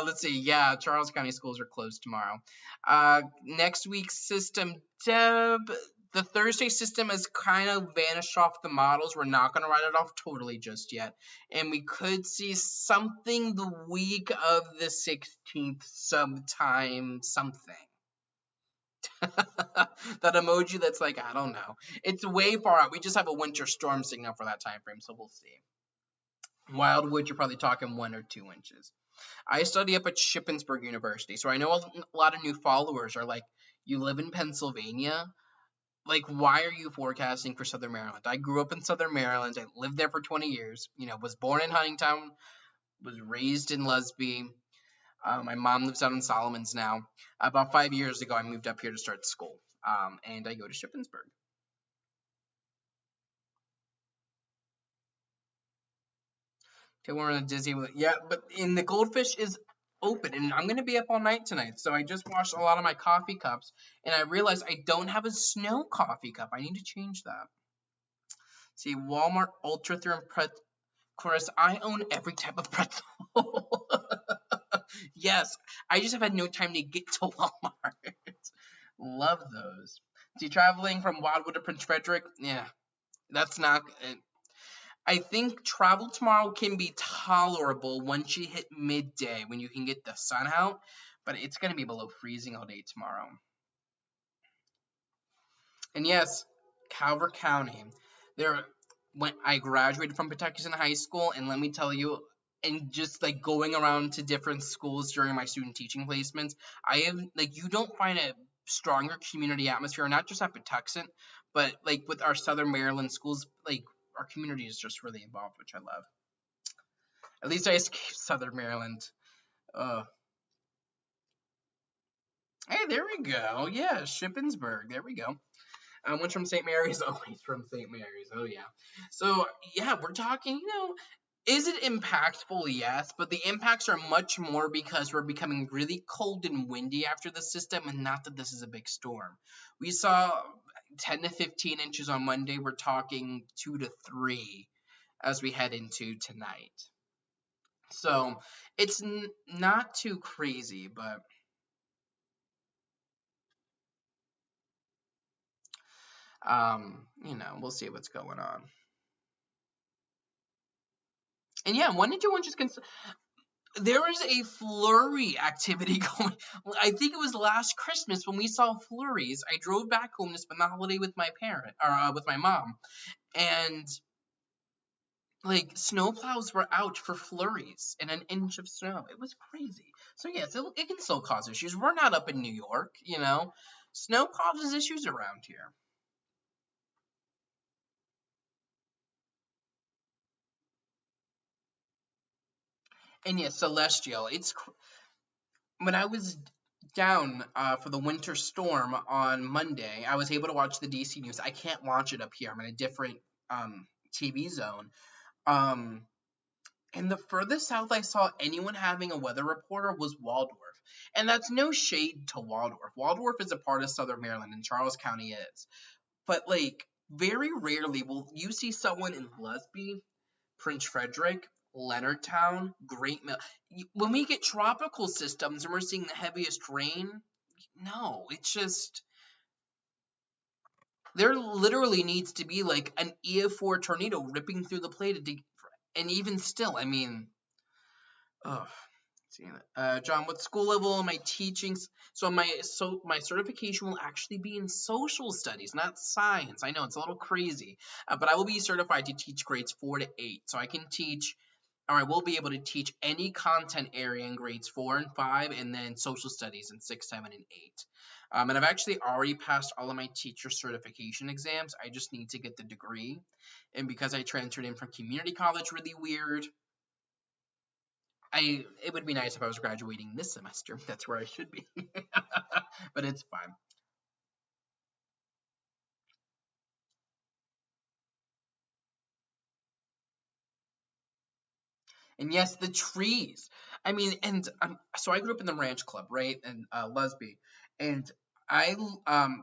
let's see. Yeah, Charles County schools are closed tomorrow. Next week's system, Deb. The Thursday system has kind of vanished off the models. We're not going to write it off totally just yet. And we could see something the week of the 16th sometime, something. That emoji that's like, I don't know. It's way far out. We just have a winter storm signal for that time frame, so we'll see. Wildwood, you're probably talking 1 or 2 inches. I study up at Shippensburg University, so I know a lot of new followers are like, you live in Pennsylvania? Like, why are you forecasting for Southern Maryland? I grew up in Southern Maryland. I lived there for 20 years. Was born in Huntingtown, was raised in Lusby. My mom lives out in Solomons now. About 5 years ago, I moved up here to start school, and I go to Shippensburg. Okay, we're in a Disney. Yeah, but in the goldfish is open, and I'm gonna be up all night tonight. So I just washed a lot of my coffee cups, and I realized I don't have a snow coffee cup. I need to change that. See, Walmart Ultra Thin Pretzel. Of course, I own every type of pretzel. Yes, I just have had no time to get to Walmart. Love those. See, traveling from Wildwood to Prince Frederick, yeah, that's not. I think travel tomorrow can be tolerable once you hit midday when you can get the sun out, but it's going to be below freezing all day tomorrow. And yes, Calvert County. There, when I graduated from Patuxent High School, and let me tell you, and just like going around to different schools during my student teaching placements, I have like you don't find a stronger community atmosphere, not just at Patuxent, but like with our Southern Maryland schools, like our community is just really involved, which I love. At least I escaped Southern Maryland. Uh, hey, there we go. Yeah, Shippensburg. There we go. One's from St. Mary's, always from St. Mary's. Oh, yeah. So, yeah, we're talking, is it impactful? Yes, but the impacts are much more because we're becoming really cold and windy after the system, and not that this is a big storm. We saw 10 to 15 inches on Monday. We're talking 2 to 3 as we head into tonight. So, it's not too crazy, but we'll see what's going on. And yeah, 1 to 2 inches there was a flurry activity going. I think it was last Christmas when we saw flurries. I drove back home to spend the holiday with my with my mom, and like snowplows were out for flurries and an inch of snow. It was crazy. So yes, it can still cause issues. We're not up in New York, Snow causes issues around here. And yes, Celestial. When I was down for the winter storm on Monday, I was able to watch the DC news. I can't watch it up here. I'm in a different TV zone. Um, and the furthest south I saw anyone having a weather reporter was Waldorf. And that's no shade to Waldorf. Waldorf is a part of Southern Maryland, and Charles County is. But, like, very rarely will you see someone in Lusby, Prince Frederick, Leonardtown, Great Mill. When we get tropical systems and we're seeing the heaviest rain, no, it's just there literally needs to be like an EF4 tornado ripping through the plate, and even still, I mean, oh, John, what school level am I teaching? So my certification will actually be in social studies, not science. I know it's a little crazy, but I will be certified to teach grades 4 to 8. So I can teach or I will be able to teach any content area in grades 4 and 5, and then social studies in 6, 7, and 8. And I've actually already passed all of my teacher certification exams. I just need to get the degree. And because I transferred in from community college really weird, it would be nice if I was graduating this semester. That's where I should be. But it's fine. And yes, the trees. I mean, and so I grew up in the ranch club, right, in Lesby, and I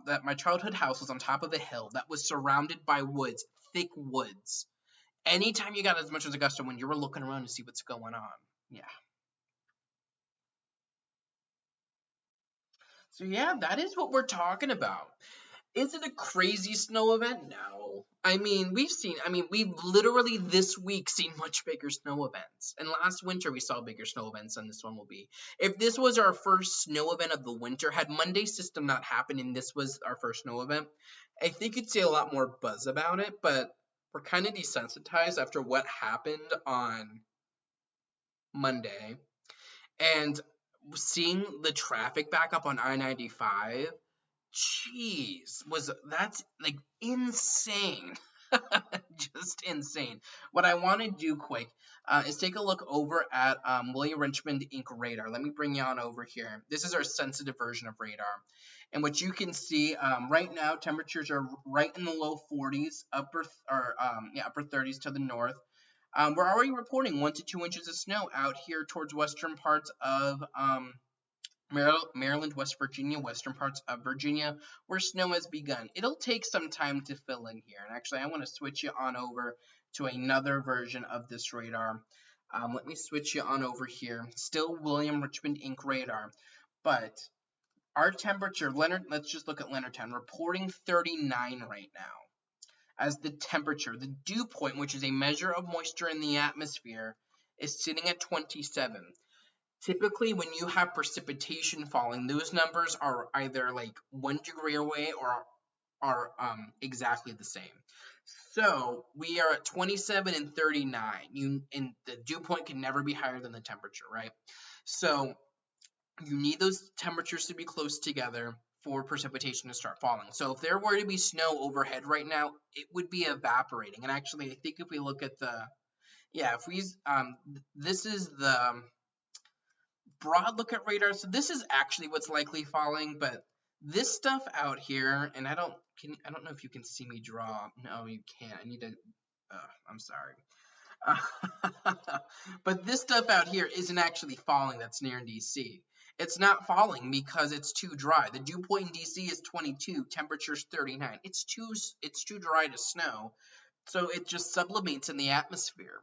that my childhood house was on top of a hill that was surrounded by woods, thick woods. Anytime you got as much as a gust of wind, you were looking around to see what's going on. Yeah. So yeah, that is what we're talking about. Is it a crazy snow event? No. We've literally this week seen much bigger snow events. And last winter we saw bigger snow events than this one will be. If this was our first snow event of the winter, had Monday system not happened and this was our first snow event, I think you'd see a lot more buzz about it, but we're kind of desensitized after what happened on Monday. And seeing the traffic back up on I-95, jeez, that's like insane. Just insane. What I want to do quick is take a look over at William Richmond Inc. radar. Let me bring you on over here. This is our sensitive version of radar. And what you can see right now, temperatures are right in the low 40s, upper 30s to the north. We're already reporting 1 to 2 inches of snow out here towards western parts of Maryland, West Virginia, western parts of Virginia, where snow has begun. It'll take some time to fill in here. And actually, I want to switch you on over to another version of this radar. Let me switch you on over here. Still William Richmond Inc. radar. But our temperature, let's just look at Leonardtown, reporting 39 right now as the temperature. The dew point, which is a measure of moisture in the atmosphere, is sitting at 27. Typically, when you have precipitation falling, those numbers are either like 1 degree away or are exactly the same. So we are at 27 and 39. And the dew point can never be higher than the temperature, right? So you need those temperatures to be close together for precipitation to start falling. So if there were to be snow overhead right now, it would be evaporating. And actually, I think if we look at this is the broad look at radar. So this is actually what's likely falling, but this stuff out here, and I don't know if you can see me draw. No, you can't. I need to. I'm sorry. But this stuff out here isn't actually falling. That's near DC. It's not falling because it's too dry. The dew point in DC is 22. Temperature's 39. It's too dry to snow, so it just sublimates in the atmosphere.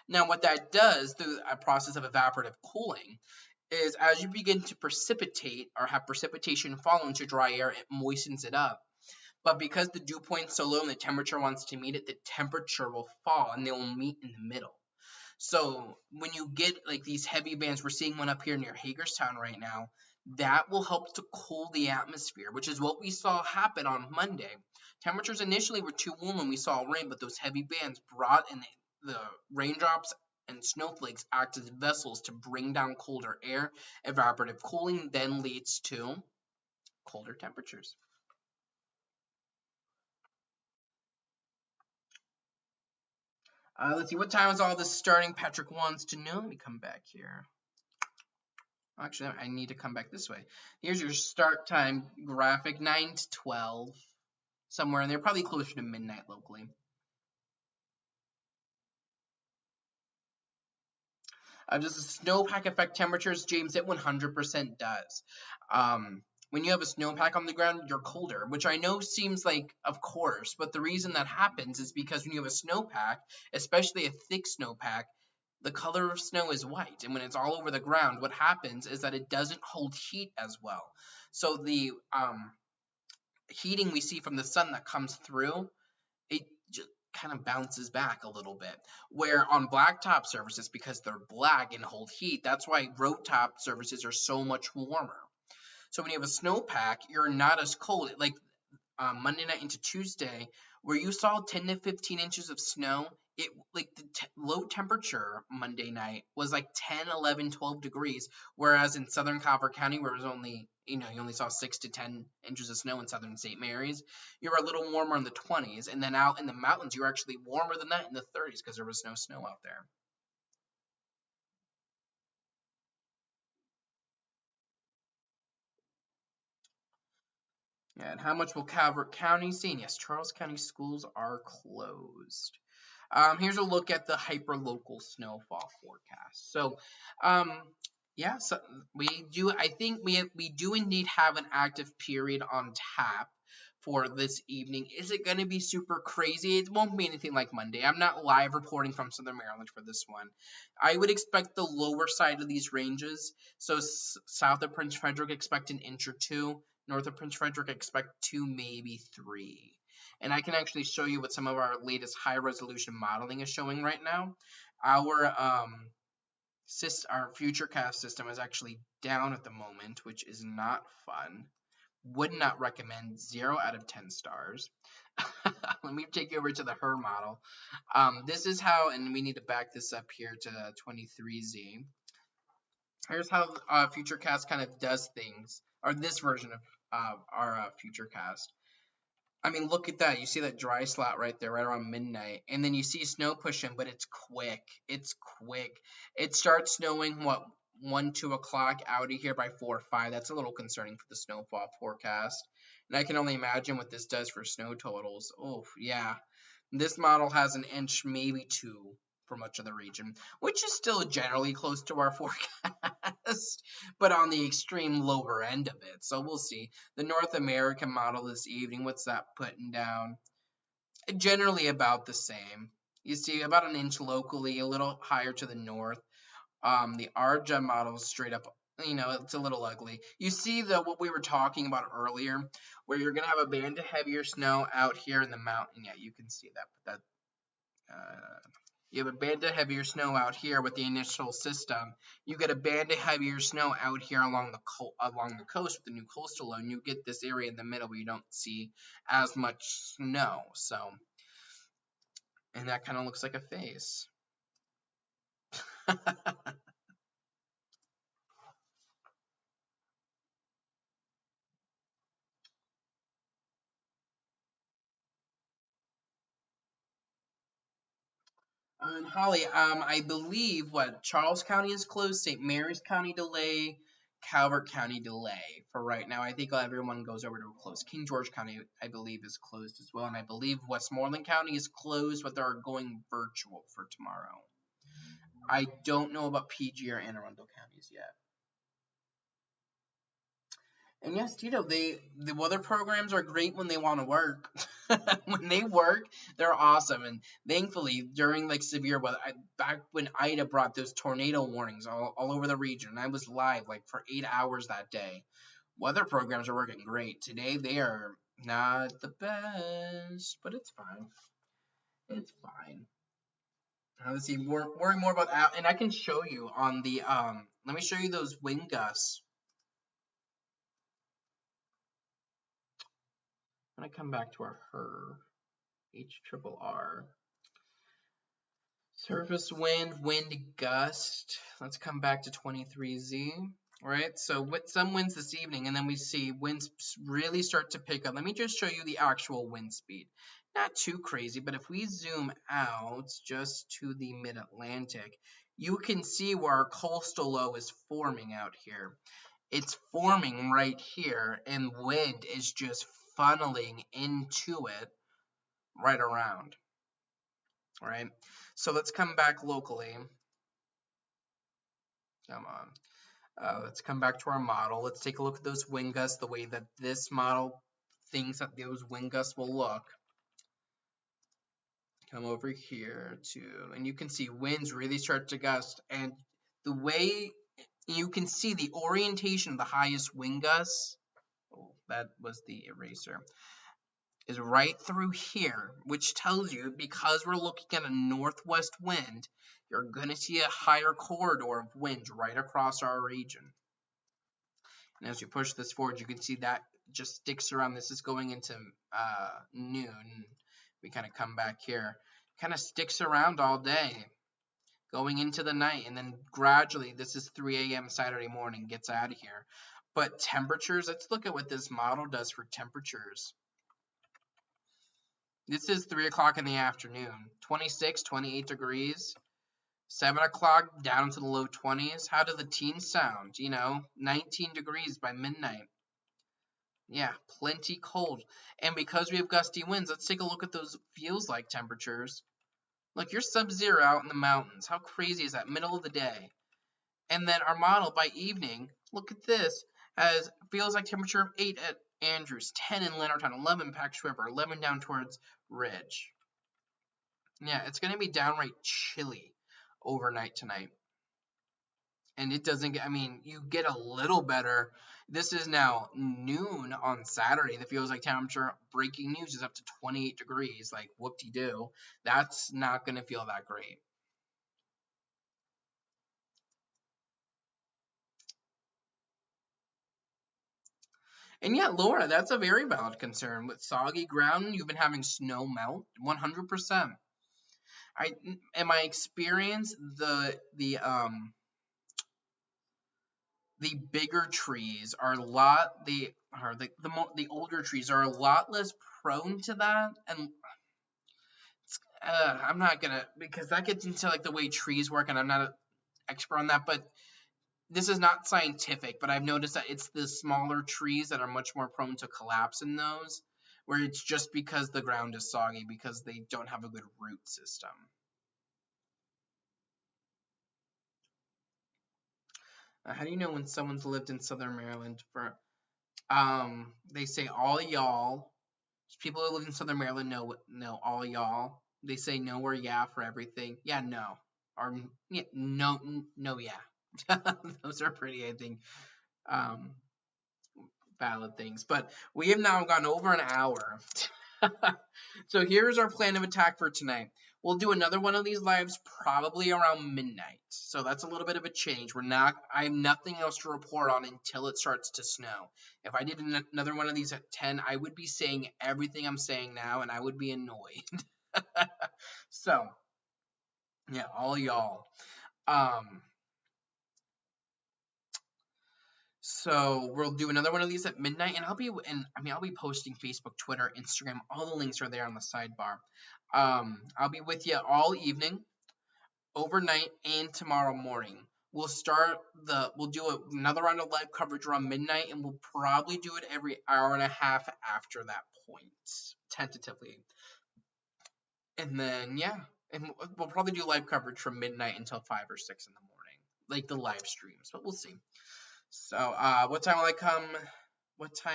Now, what that does through a process of evaporative cooling is as you begin to precipitate or have precipitation fall into dry air, it moistens it up. But because the dew point is so low and the temperature wants to meet it, the temperature will fall and they will meet in the middle. So when you get like these heavy bands, we're seeing one up here near Hagerstown right now, that will help to cool the atmosphere, which is what we saw happen on Monday. Temperatures initially were too warm when we saw rain, but those heavy bands brought in the raindrops and snowflakes act as vessels to bring down colder air. Evaporative cooling then leads to colder temperatures. Let's see, what time is all this starting? Patrick wants to know. Let me come back here. Actually, I need to come back this way. Here's your start time graphic, 9 to 12. Somewhere in there, probably closer to midnight locally. Does the snowpack affect temperatures? James, it 100% does. When you have a snowpack on the ground, you're colder, which I know seems like, of course, but the reason that happens is because when you have a snowpack, especially a thick snowpack, the color of snow is white. And when it's all over the ground, what happens is that it doesn't hold heat as well. So the heating we see from the sun that comes through, it just kind of bounces back a little bit. Where on blacktop surfaces, because they're black and hold heat, that's why road top surfaces are so much warmer. So when you have a snowpack, you're not as cold. Like Monday night into Tuesday, where you saw 10 to 15 inches of snow. It like the low temperature Monday night was like 10, 11, 12 degrees, whereas in southern Copper County, where it was only, you only saw 6 to 10 inches of snow in southern St. Mary's, you were a little warmer in the 20s, and then out in the mountains, you were actually warmer than that in the 30s because there was no snow out there. Yeah, and how much will Calvert County see? And yes, Charles County schools are closed. Here's a look at the hyperlocal snowfall forecast. So, um, yeah, so we do. I think we do indeed have an active period on tap for this evening. Is it going to be super crazy? It won't be anything like Monday. I'm not live reporting from Southern Maryland for this one. I would expect the lower side of these ranges. So south of Prince Frederick, expect an inch or two. North of Prince Frederick, expect 2, maybe 3. And I can actually show you what some of our latest high resolution modeling is showing right now. Our our futurecast system is actually down at the moment, which is not fun. Would not recommend. 0 out of 10 stars. Let me take you over to the HER model. This is how, and we need to back this up here to 23Z. Here's how futurecast kind of does things, or this version of our futurecast. I mean, look at that. You see that dry slot right there, right around midnight. And then you see snow pushing, but it's quick. It's quick. It starts snowing, 1, 2 o'clock out of here by 4 or 5. That's a little concerning for the snowfall forecast. And I can only imagine what this does for snow totals. Oh, yeah. This model has an inch, maybe 2 for much of the region, which is still generally close to our forecast, but on the extreme lower end of it. So we'll see. The North American model this evening, what's that putting down? Generally about the same. You see about an inch locally, a little higher to the north. The Arja model is straight up, it's a little ugly. You see what we were talking about earlier, where you're going to have a band of heavier snow out here in the mountain. Yeah, you can see that, but you have a band of heavier snow out here with the initial system. You get a band of heavier snow out here along the coast with the new coastal low, and you get this area in the middle where you don't see as much snow. So, and that kind of looks like a face. And Holly, I believe Charles County is closed, St. Mary's County delay, Calvert County delay for right now. I think everyone goes over to close. King George County, I believe, is closed as well, and I believe Westmoreland County is closed, but they're going virtual for tomorrow. I don't know about PG or Anne Arundel counties yet. And yes, Tito, the weather programs are great when they want to work. When they work, they're awesome. And thankfully, during severe weather, back when Ida brought those tornado warnings all over the region, I was live for 8 hours that day. Weather programs are working great. Today, they are not the best, but it's fine. It's fine. Let's see, worry more about that. And I can show you on the, let me show you those wind gusts. I'm going to come back to our HER, HRRR. Surface wind gust. Let's come back to 23Z. All right, so with some winds this evening, and then we see winds really start to pick up. Let me just show you the actual wind speed. Not too crazy, but if we zoom out just to the mid-Atlantic, you can see where our coastal low is forming out here. It's forming right here, and wind is just funneling into it right around. All right, so let's come back locally. Come on. Let's come back to our model. Let's take a look at those wind gusts, the way that this model thinks that those wind gusts will look. Come over here and you can see winds really start to gust, and the way you can see the orientation of the highest wind gusts, oh, that was the eraser, is right through here, which tells you because we're looking at a northwest wind, you're going to see a higher corridor of winds right across our region. And as you push this forward, you can see that just sticks around. This is going into noon. We kind of come back here. Kind of sticks around all day, going into the night, and then gradually, this is 3 a.m. Saturday morning, gets out of here. But temperatures, let's look at what this model does for temperatures. This is 3 o'clock in the afternoon, 26, 28 degrees. 7 o'clock down to the low 20s. How do the teens sound? 19 degrees by midnight. Yeah, plenty cold. And because we have gusty winds, let's take a look at those feels like temperatures. Look, you're sub-zero out in the mountains. How crazy is that? Middle of the day. And then our model by evening, look at this, has feels like temperature of 8 at Andrews, 10 in Leonardtown, 11 Pax River, 11 down towards Ridge. Yeah, it's going to be downright chilly overnight tonight. And it doesn't get, you get a little better. This is now noon on Saturday. The feels like temperature, breaking news, is up to 28 degrees. Like, whoop-de-doo. That's not going to feel that great. And yeah, Laura, that's a very valid concern. With soggy ground, you've been having snow melt, 100%. In my experience, the bigger trees are a lot, the older trees are a lot less prone to that, and I'm not gonna, because that gets into like the way trees work, and I'm not an expert on that, but this is not scientific, but I've noticed that it's the smaller trees that are much more prone to collapse in those, where it's just because the ground is soggy, because they don't have a good root system. How do you know when someone's lived in Southern Maryland for, they say all y'all. People who live in Southern Maryland know all y'all. They say no or yeah for everything. Yeah, no. Or yeah, no, yeah. Those are pretty, I think, valid things. But we have now gone over an hour. So here's our plan of attack for tonight. We'll do another one of these lives probably around midnight. So that's a little bit of a change. I have nothing else to report on until it starts to snow. If I did another one of these at 10, I would be saying everything I'm saying now, and I would be annoyed. So, yeah, all y'all. So we'll do another one of these at midnight, and I'll be posting Facebook, Twitter, Instagram. All the links are there on the sidebar. I'll be with you all evening, overnight, and tomorrow morning. We'll do another round of live coverage around midnight, and we'll probably do it every hour and a half after that point, tentatively. And then, yeah, and we'll probably do live coverage from midnight until 5 or 6 in the morning, like the live streams, but we'll see. So, what time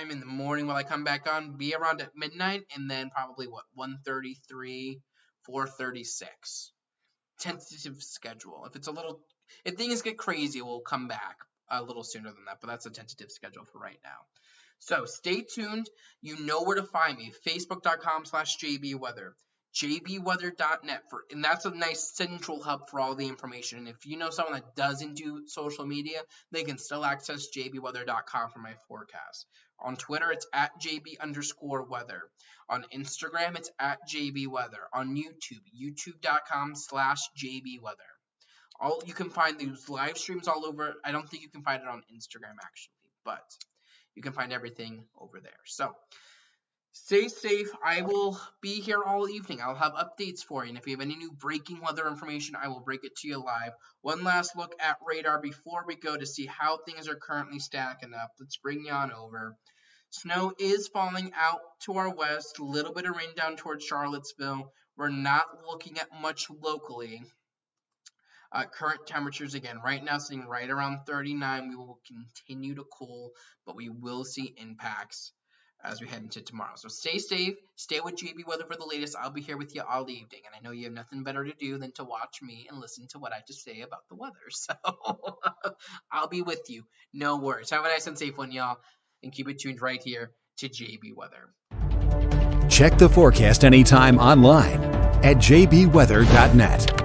in the morning will I come back on? Be around at midnight, and then probably 1:33, 4:36. Tentative schedule. If things get crazy, we'll come back a little sooner than that, but that's a tentative schedule for right now. So stay tuned. You know where to find me. Facebook.com/JBWeather. jbweather.net, and that's a nice central hub for all the information. And if you know someone that doesn't do social media, they can still access jbweather.com for my forecast. On Twitter, it's at @JB_weather. On Instagram, it's at @JBweather. On YouTube, youtube.com/JBweather. You can find these live streams all over. I don't think you can find it on Instagram, actually, but you can find everything over there. So stay safe. I will be here all evening. I'll have updates for you. And if you have any new breaking weather information, I will break it to you live. One last look at radar before we go to see how things are currently stacking up. Let's bring you on over. Snow is falling out to our west. A little bit of rain down towards Charlottesville. We're not looking at much locally. Current temperatures, again, right now sitting right around 39. We will continue to cool, but we will see impacts as we head into tomorrow. So stay safe, stay with JB Weather for the latest. I'll be here with you all evening, and I know you have nothing better to do than to watch me and listen to what I have to say about the weather. So I'll be with you. No worries. Have a nice and safe one, y'all, and keep it tuned right here to JB Weather. Check the forecast anytime online at jbweather.net.